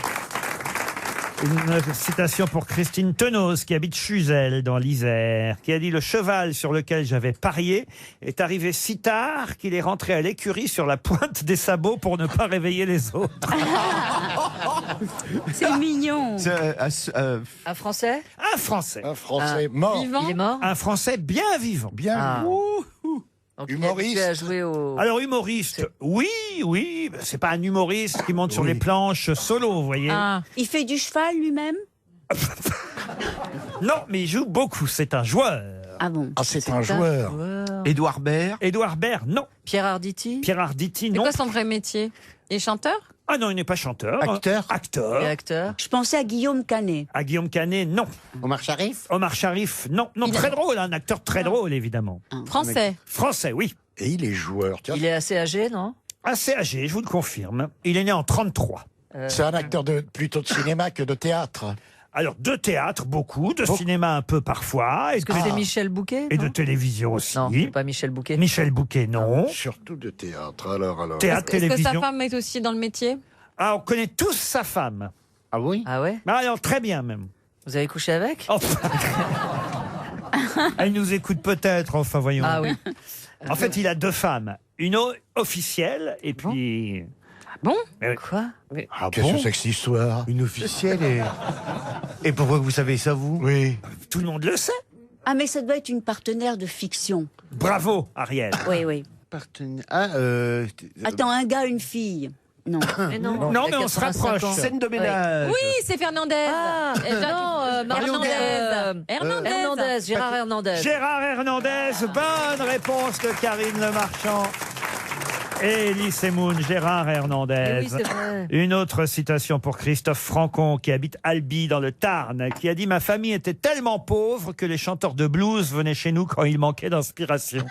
Une citation pour Christine Tenos, qui habite Chuzel, dans l'Isère, qui a dit « Le cheval sur lequel j'avais parié est arrivé si tard qu'il est rentré à l'écurie sur la pointe des sabots pour ne pas réveiller les autres. C'est mignon. Un Français » Un Français. Un Français mort. Vivant. Il est mort Un Français bien vivant. Bien. Ah. Ouh. Donc, Humoriste. Il a joué au... Alors humoriste, oui, c'est pas un humoriste qui monte sur les planches solo, vous voyez. Ah. Il fait du cheval lui-même. Non, mais il joue beaucoup, c'est un joueur. Ah bon. Ah, c'est un joueur. Édouard Baird. Édouard Baird, non. Pierre Arditi. Pierre Arditi, C'est non. quoi son vrai métier? Il est chanteur? Ah non, il n'est pas chanteur. Acteur. Acteur. Et acteur. Je pensais à Guillaume Canet. À Guillaume Canet, non. Omar Sharif. Omar Sharif, non. Non, très drôle, un acteur très drôle, évidemment. Français. Français, oui. Et il est joueur. Tiens, Il est assez âgé, non Assez âgé, je vous le confirme. Il est né en 33. c'est un acteur plutôt de cinéma que de théâtre. Alors, de théâtre, beaucoup, de cinéma un peu parfois, et, Est-ce que c'est Michel Bouquet et non de télévision aussi. Non, c'est pas Michel Bouquet. Michel Bouquet, non. Surtout de théâtre. Alors. Théâtre, Est-ce que sa télévision. femme est aussi dans le métier? Ah, on connaît tous sa femme. Ah oui. Ah ouais Ah, alors, très bien même. Vous avez couché avec Oh. Elle nous écoute peut-être, enfin voyons. Ah oui. En fait, il a 2 femmes. Une officielle et puis... Bon? Quoi Ah Qu'est-ce que c'est que cette histoire? Une officielle et pourquoi vous savez ça vous? Oui. Tout le monde le sait. Ah, mais ça doit être une partenaire de fiction. Bravo, Ariel. Oui, oui. Partenaire. Attends, un gars, une fille. Non. Mais non. Non, mais on se rapproche. Scène de ménage. Oui, c'est Fernandez. Hernandez, Gérard Hernandez. Gérard Hernandez, bonne réponse de Karine Le Marchand. Et Elie Semoun, Gérard Hernandez. Oui, c'est vrai. Une autre citation pour Christophe Francon, qui habite Albi dans le Tarn, qui a dit « Ma famille était tellement pauvre que les chanteurs de blues venaient chez nous quand il manquait d'inspiration. »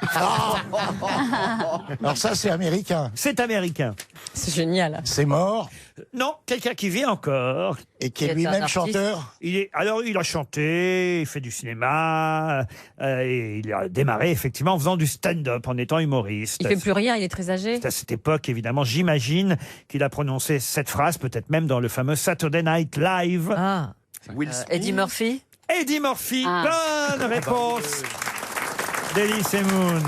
Alors ça, c'est américain. C'est américain. C'est génial. C'est mort. Non, quelqu'un qui vit encore. Et qui est Qui est lui-même un artiste. chanteur. Alors, il a chanté, il fait du cinéma, et il a démarré effectivement en faisant du stand-up, en étant humoriste. Il fait plus rien, il est très âgé. C'est à cette époque, évidemment, j'imagine qu'il a prononcé cette phrase, peut-être même dans le fameux Saturday Night Live. Ah, Will Smith. Eddie Murphy. Eddie Murphy, Ah. bonne réponse d'Elie Semoun.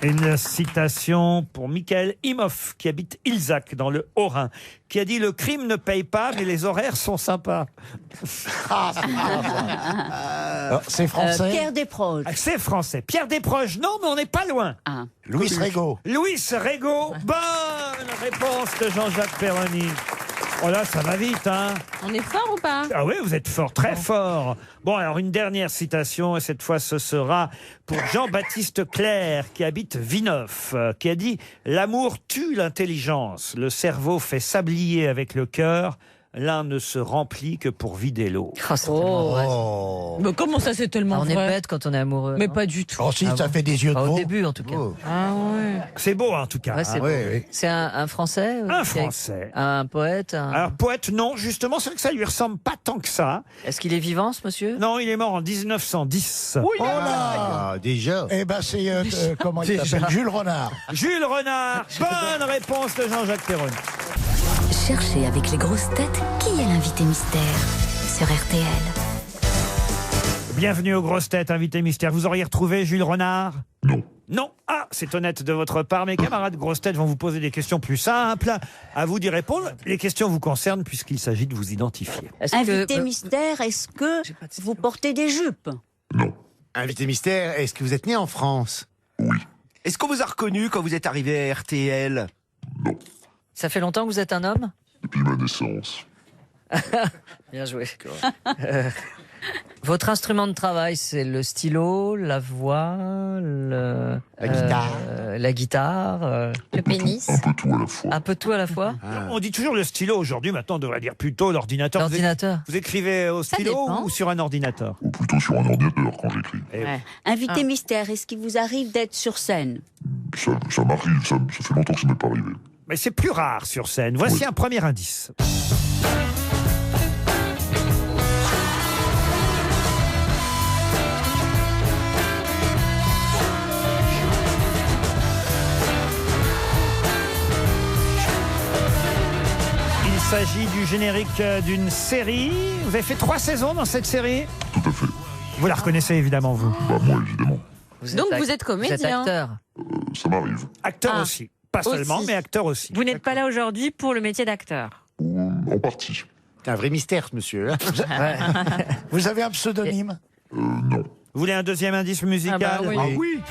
Une citation pour Michael Imhoff, qui habite Ilzac, dans le Haut-Rhin, qui a dit « Le crime ne paye pas, mais les horaires sont sympas. Alors, c'est français. Pierre Desproges. » C'est français. Pierre Desproges, non, mais on n'est pas loin. Ah. Louis Rego. Louis Rego, bonne réponse de Jean-Jacques Perroni. Oh là, ça va vite, hein. On est fort ou pas? Ah oui, vous êtes fort, très fort. Bon, alors une dernière citation, et cette fois ce sera pour Jean-Baptiste Clerc, qui habite Vineuff, qui a dit « L'amour tue l'intelligence, le cerveau fait sablier avec le cœur, l'un ne se remplit que pour vider l'eau. » Oh, c'est tellement vrai. Mais comment ça, c'est tellement On est vrai? bête quand on est amoureux. Mais non pas du tout. Oh si, ça fait des yeux de Pas veau. au début, en tout cas. Ah ouais. C'est beau, en tout cas. Ouais, c'est hein. beau. oui. C'est un Français Un qui a- Français. Un poète Alors, poète, non, justement, c'est vrai que ça lui ressemble pas tant que ça. Est-ce qu'il est vivant, ce monsieur? Non, il est mort en 1910. Oh là Ah, déjà. Eh ben c'est, comment il Déjà. s'appelle, Jules Renard. Jules Renard, bonne réponse de Jean-Jacques Perroni. Cherchez avec les grosses têtes qui est l'invité mystère sur RTL. Bienvenue aux grosses têtes, invité mystère. Vous auriez retrouvé Jules Renard? Non. Non. Ah, c'est honnête de votre part. Mes camarades grosses têtes vont vous poser des questions plus simples. À vous d'y répondre. Les questions vous concernent puisqu'il s'agit de vous identifier. Invité mystère, est-ce que vous portez des jupes? Invité mystère, est-ce que vous êtes né en France? Est-ce qu'on vous a reconnu quand vous êtes arrivé à RTL? Ça fait longtemps que vous êtes un homme? Depuis ma naissance. Bien joué. Votre instrument de travail, c'est le stylo, la voix, la guitare. la guitare, le pénis. Un peu tout à la fois. Un peu tout à la fois. On dit toujours le stylo aujourd'hui. Maintenant, on devrait dire plutôt l'ordinateur. L'ordinateur. Vous écrivez au Ça stylo dépend. ou sur un ordinateur? Ou plutôt sur un ordinateur quand j'écris. Invité mystère, est-ce qu'il vous arrive d'être sur scène? Ça m'arrive, ça fait longtemps que ça m'est pas arrivé. Mais c'est plus rare sur scène. Voici un premier indice. Il s'agit du générique d'une série. Vous avez fait 3 saisons dans cette série? Tout à fait. Vous la reconnaissez évidemment, vous? Bah moi, évidemment. Donc vous êtes comédien. acteur. Ça m'arrive. Acteur Ah. aussi. Pas seulement, Aussi. mais acteur aussi. Vous n'êtes pas là aujourd'hui pour le métier d'acteur. En partie. C'est un vrai mystère, ce monsieur. hein. Vous avez un pseudonyme? Non. Vous voulez un deuxième indice musical? Ah bah oui. Ah oui.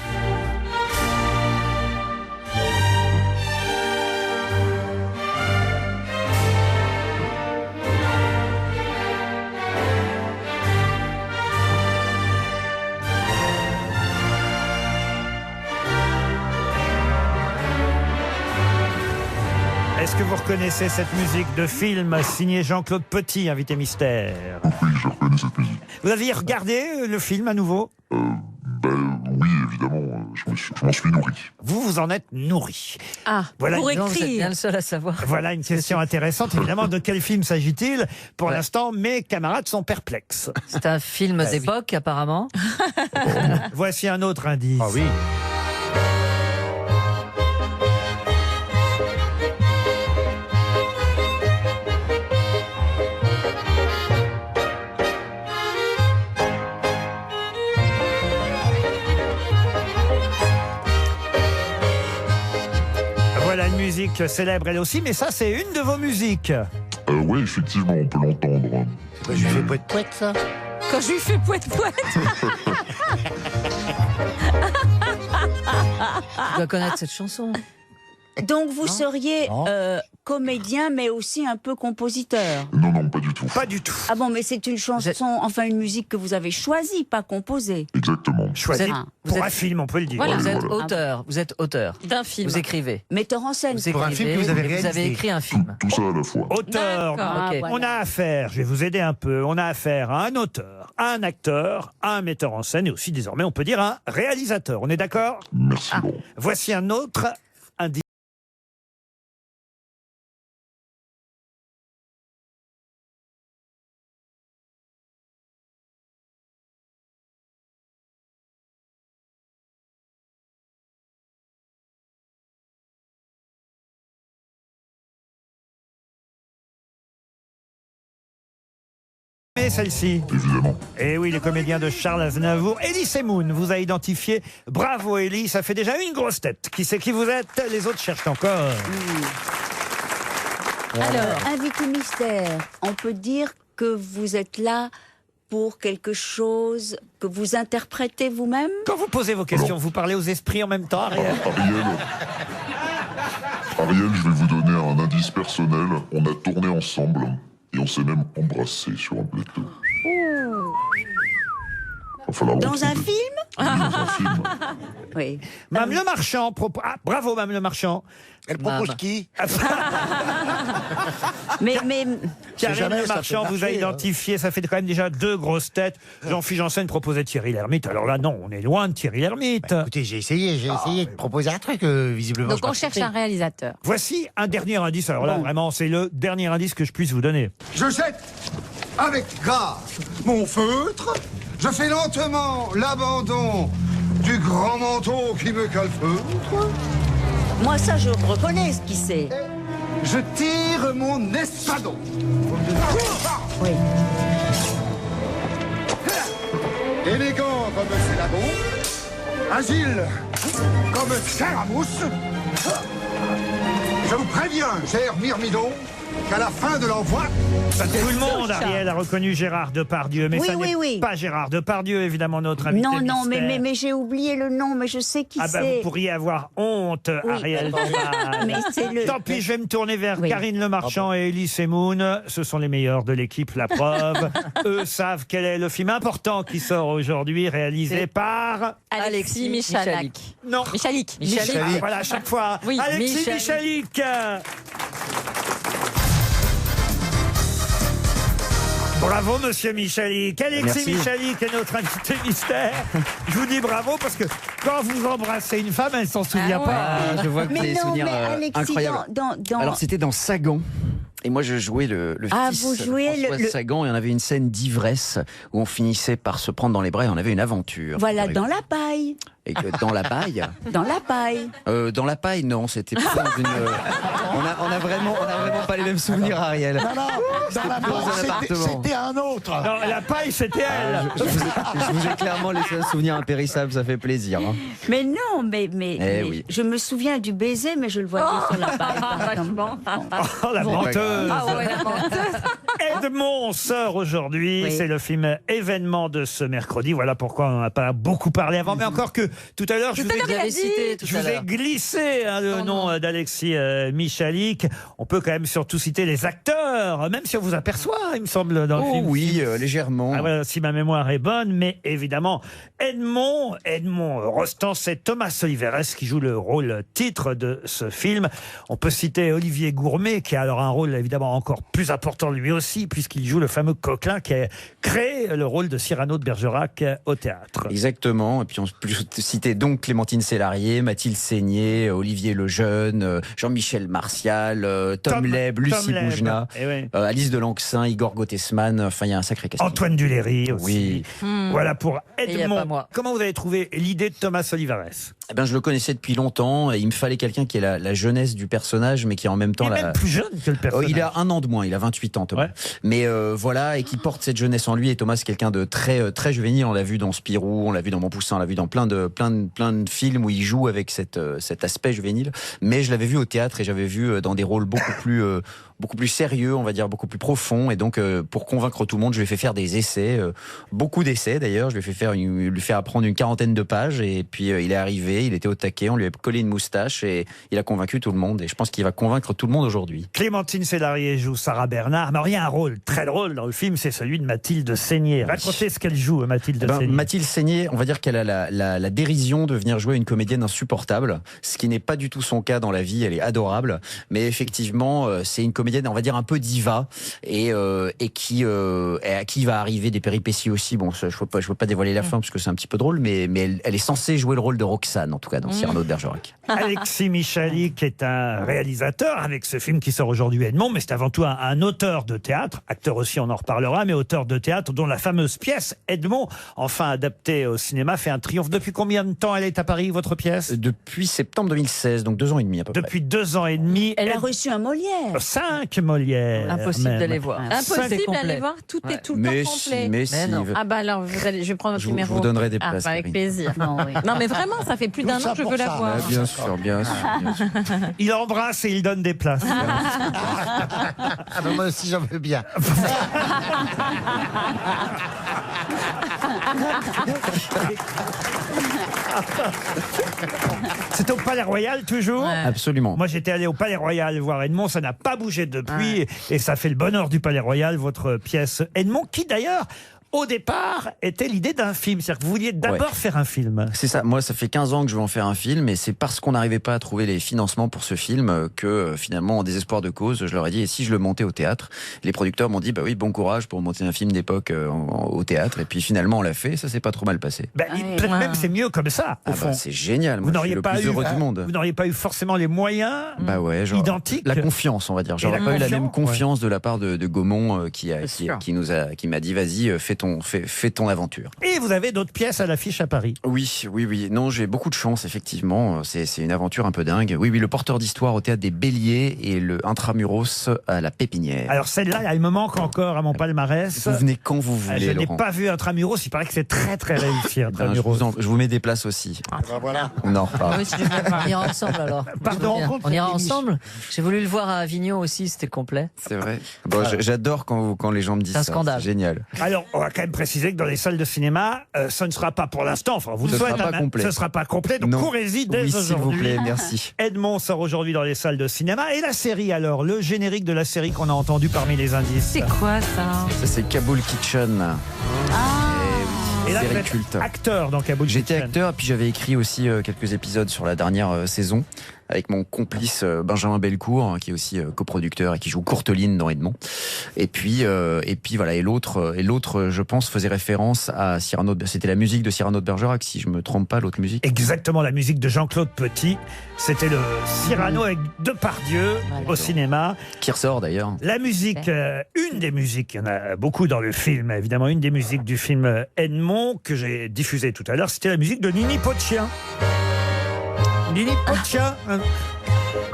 Est-ce que vous reconnaissez cette musique de film signée Jean-Claude Petit, invité mystère? Oui, je reconnais cette musique. Vous aviez regardé le film à nouveau? Oui, évidemment, je m'en suis nourri. Vous en êtes nourri. Ah, Voilà, pour non, vous êtes bien écrire. le seul à savoir. Voilà une question intéressante, évidemment. De quel film s'agit-il? Pour l'instant, mes camarades sont perplexes. C'est un film d'époque, apparemment. Voici un autre indice. Ah oui. Voilà une musique célèbre elle aussi, mais ça c'est une de vos musiques. Oui, effectivement, on peut l'entendre. Je fais poète-poète, ça? Quand je lui fais pouette-pouette. Tu dois connaître cette chanson. Donc vous seriez comédien, mais aussi un peu compositeur. Non, pas du tout. Pas du tout. Ah bon, mais c'est une chanson, enfin une musique que vous avez choisie, pas composée. Exactement. Choisi pour un film, on peut le dire. Voilà, vous êtes auteur. Vous êtes auteur d'un film. Vous écrivez. Metteur en scène. Vous écrivez, un film que vous avez réalisé. Vous avez écrit un film. Tout ça à la fois. Auteur. Ok. On a affaire, je vais vous aider un peu, on a affaire à un auteur, à un acteur, à un metteur en scène et aussi désormais on peut dire un réalisateur. On est d'accord? Merci, Laurent. Voici un autre indice. Celle-ci. Évidemment. Et oui, les comédiens de Charles Aznavour. Elie Semoun vous a identifié. Bravo Elie, ça fait déjà une grosse tête. Qui c'est qui vous êtes? Les autres cherchent encore. Alors, invité mystère, on peut dire que vous êtes là pour quelque chose que vous interprétez vous-même? Quand vous posez vos questions, vous parlez aux esprits en même temps, Ariel? Ariel, je vais vous donner un indice personnel. On a tourné ensemble et on s'est même embrassé sur un plateau. Dans un film? Dans un film. Oui. Mme Le Marchand propose... Ah, bravo Mme Le Marchand. Elle propose qui? mais Karine Le Marchand vous a identifié, ça fait quand même déjà 2 grosses têtes. Jean-Philippe Janssen proposait Thierry Lhermitte. Alors là, non, on est loin de Thierry Lhermitte. Écoutez, j'ai essayé de proposer un truc, visiblement. Donc on cherche un réalisateur. Voici un dernier indice. Alors là, vraiment, c'est le dernier indice que je puisse vous donner. Je jette avec grâce mon feutre. Je fais lentement l'abandon du grand manteau qui me calfeutre. Moi, ça, je reconnais ce qui c'est. Je tire mon espadon. Oui. Élégant comme Célabon, agile comme Scaramouche. Je vous préviens, cher Myrmidon, qu'à la fin de l'envoi... Tout le monde, Ariel, a reconnu Gérard Depardieu, mais ça n'est pas Gérard Depardieu, évidemment, notre invité Non, mystère. mais j'ai oublié le nom, mais je sais qui c'est. Vous pourriez avoir honte, Ariel. Mais c'est le... Tant pis, je vais me tourner vers Karine Le Marchand et Elie Semoun. Ce sont les meilleurs de l'équipe, la preuve. Eux savent quel est le film important qui sort aujourd'hui, réalisé par... Alexis Michalik. Non. Michalik. Ah, voilà, à chaque fois. Oui, Alexis Michalik. Bravo, monsieur Michalik. Alexis Michalik est notre invité mystère. Je vous dis bravo parce que quand vous embrassez une femme, elle s'en souvient pas. Je vois que des souvenirs incroyables. Alors, c'était dans Sagan. Et moi, je jouais le fils vous jouez de François Sagan, et on avait une scène d'ivresse où on finissait par se prendre dans les bras et on avait une aventure. Voilà, dans la paille. Et que dans la paille. Dans la paille. Dans la paille, non, c'était plus dans une. On a vraiment pas les mêmes souvenirs, Ariel. Non, dans la paille, c'était un autre. Non, la paille, c'était elle. Je vous ai clairement laissé un souvenir impérissable, ça fait plaisir. Hein. Mais non, mais oui. je me souviens du baiser, mais je le voyais sur la paille. Oh, la menteuse. Ah ouais, la menteuse. Edmond sort aujourd'hui. C'est le film événement de ce mercredi. Voilà pourquoi on n'a pas beaucoup parlé avant. Mais encore que tout à l'heure, je vous ai glissé le nom d'Alexis Michalik. On peut quand même surtout citer les acteurs, même si on vous aperçoit, il me semble, dans le film. Oui, légèrement. Ah, voilà, si ma mémoire est bonne, mais évidemment, Edmond Rostand, c'est Thomas Oliveres qui joue le rôle titre de ce film. On peut citer Olivier Gourmet, qui a alors un rôle évidemment encore plus important lui aussi, puisqu'il joue le fameux Coquelin qui a créé le rôle de Cyrano de Bergerac au théâtre. Exactement. Et puis on peut citer donc Clémentine Célarié, Mathilde Seigné, Olivier Lejeune, Jean-Michel Martial, Tom Leb, Lucie Boujna, Alice de Lanxin, Igor Gottesman. Enfin, il y a un sacré casting. Antoine Duléry aussi. Oui. Voilà pour Et y a Edmond. pas moi. Comment vous avez trouvé l'idée de Thomas Oliveres? Eh ben, je le connaissais depuis longtemps et il me fallait quelqu'un qui ait la jeunesse du personnage, mais qui en même temps... Il est même plus jeune que le personnage. Il a 1 an de moins, il a 28 ans, Thomas. Ouais. Mais voilà, et qui porte cette jeunesse en lui. Et Thomas, c'est quelqu'un de très juvénile. On l'a vu dans Spirou, on l'a vu dans Mon Poussin, on l'a vu dans plein de films où il joue avec cet aspect juvénile. Mais je l'avais vu au théâtre et j'avais vu dans des rôles beaucoup plus sérieux, on va dire, beaucoup plus profonds. Et donc, pour convaincre tout le monde, je lui ai fait faire des essais, beaucoup d'essais d'ailleurs. Je lui ai fait lui faire apprendre une 40aine de pages. Et puis, il est arrivé, il était au taquet, on lui a collé une moustache et il a convaincu tout le monde. Et je pense qu'il va convaincre tout le monde aujourd'hui. Clémentine Célarié joue Sarah Bernard. Mais il y a un rôle très drôle dans le film, c'est celui de Mathilde Seigné. Racontez ce qu'elle joue, Mathilde Seigné. Mathilde Seigné, on va dire qu'elle a la dérision de venir jouer une comédienne insupportable, ce qui n'est pas du tout son cas dans la vie. Elle est adorable. Mais effectivement, c'est une comédienne, on va dire, un peu diva et à qui va arriver des péripéties aussi. Bon, je ne veux pas dévoiler la fin parce que c'est un petit peu drôle, mais elle est censée jouer le rôle de Roxane, en tout cas, dans Cyrano de Bergerac. Alexis Michalik est un réalisateur avec ce film qui sort aujourd'hui, Edmond, mais c'est avant tout un auteur de théâtre, acteur aussi, on en reparlera, mais auteur de théâtre dont la fameuse pièce Edmond, enfin adaptée au cinéma, fait un triomphe. Depuis combien de temps elle est à Paris, votre pièce? Depuis septembre 2016, donc 2 ans et demi à peu près. Depuis 2 ans et demi. Elle a reçu un Molière. 5 Molières. Impossible d'aller voir. Impossible d'aller voir, tout est tout le temps complet. Mais si. Ah bah alors, je vais prendre votre numéro. Je vous donnerai des places. Avec plaisir. Non, mais vraiment, ça fait plus d'1 an que je veux la voir. Bien sûr, bien sûr. Il embrasse et il donne des places. Moi aussi, j'en veux bien. C'est au Palais Royal toujours? Absolument. Moi j'étais allé au Palais Royal voir Edmond, ça n'a pas bougé depuis et ça fait le bonheur du Palais Royal, votre pièce Edmond, qui d'ailleurs au départ, était l'idée d'un film. C'est-à-dire que vous vouliez d'abord faire un film. C'est ça. Moi, ça fait 15 ans que je veux en faire un film, et c'est parce qu'on n'arrivait pas à trouver les financements pour ce film que, finalement, en désespoir de cause, je leur ai dit, et si je le montais au théâtre? Les producteurs m'ont dit, bah oui, bon courage pour monter un film d'époque au théâtre. Et puis, finalement, on l'a fait, ça s'est pas trop mal passé. Peut-être même c'est mieux comme ça, au fond. C'est génial. Moi, vous n'auriez pas le plus heureux du monde. Vous n'auriez pas eu forcément les moyens identiques. La confiance, on va dire. J'aurais pas eu la même confiance de la part de Gaumont qui m'a dit, vas-y, fais ton aventure. Et vous avez d'autres pièces à l'affiche à Paris? Oui. Non, j'ai beaucoup de chance, effectivement. C'est une aventure un peu dingue. Oui, le porteur d'histoire au Théâtre des Béliers et le Intramuros à la Pépinière. Alors celle-là, elle me manque encore à mon palmarès. Vous venez quand vous voulez, Je n'ai Laurent. pas vu Intramuros, il paraît que c'est très très réussi, Intramuros. Je vous mets des places aussi. Voilà. On en reparle. Oui, si je veux voir. On ira ensemble alors. Pardon, on ira ensemble. J'ai voulu le voir à Avignon aussi, c'était complet. C'est vrai. Bon, j'adore quand les gens me disent ça. C'est un scandale. C'est génial. Alors, on va quand même préciser que dans les salles de cinéma, ça ne sera pas pour l'instant, enfin vous le souhaitez, ce ne sera pas complet, donc courez-y dès aujourd'hui. S'il vous plaît, merci. Edmond sort aujourd'hui dans les salles de cinéma. Et la série alors, le générique de la série qu'on a entendu parmi les indices. C'est quoi ça? Ça, c'est Kaboul Kitchen. Et là, série vous êtes culte. acteur dans Kaboul Kitchen. J'étais acteur, et puis j'avais écrit aussi quelques épisodes sur la dernière saison, avec mon complice Benjamin Belcourt, qui est aussi coproducteur et qui joue Courteline dans Edmond. Et puis voilà. Et l'autre, je pense, faisait référence à Cyrano. C'était la musique de Cyrano de Bergerac, si je me trompe pas, l'autre musique. Exactement, la musique de Jean-Claude Petit. C'était le Cyrano avec Depardieu au cinéma. Qui ressort d'ailleurs. La musique, une des musiques, il y en a beaucoup dans le film, évidemment, une des musiques du film Edmond que j'ai diffusée tout à l'heure, c'était la musique de Nini Potchien. Nini Potchien.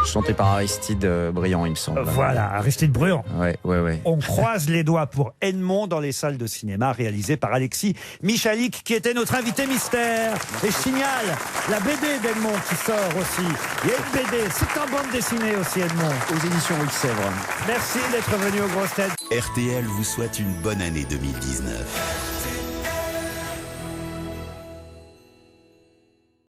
Chanté par Aristide Briand, il me semble. Voilà, Aristide Briand. Ouais. On croise les doigts pour Edmond dans les salles de cinéma, réalisé par Alexis Michalik, qui était notre invité mystère. Et je signale la BD d'Edmond qui sort aussi. Il y a une BD, c'est en bande dessinée aussi, Edmond. Aux éditions Louis Sèvres. Merci d'être venu aux grosses têtes. RTL vous souhaite une bonne année 2019.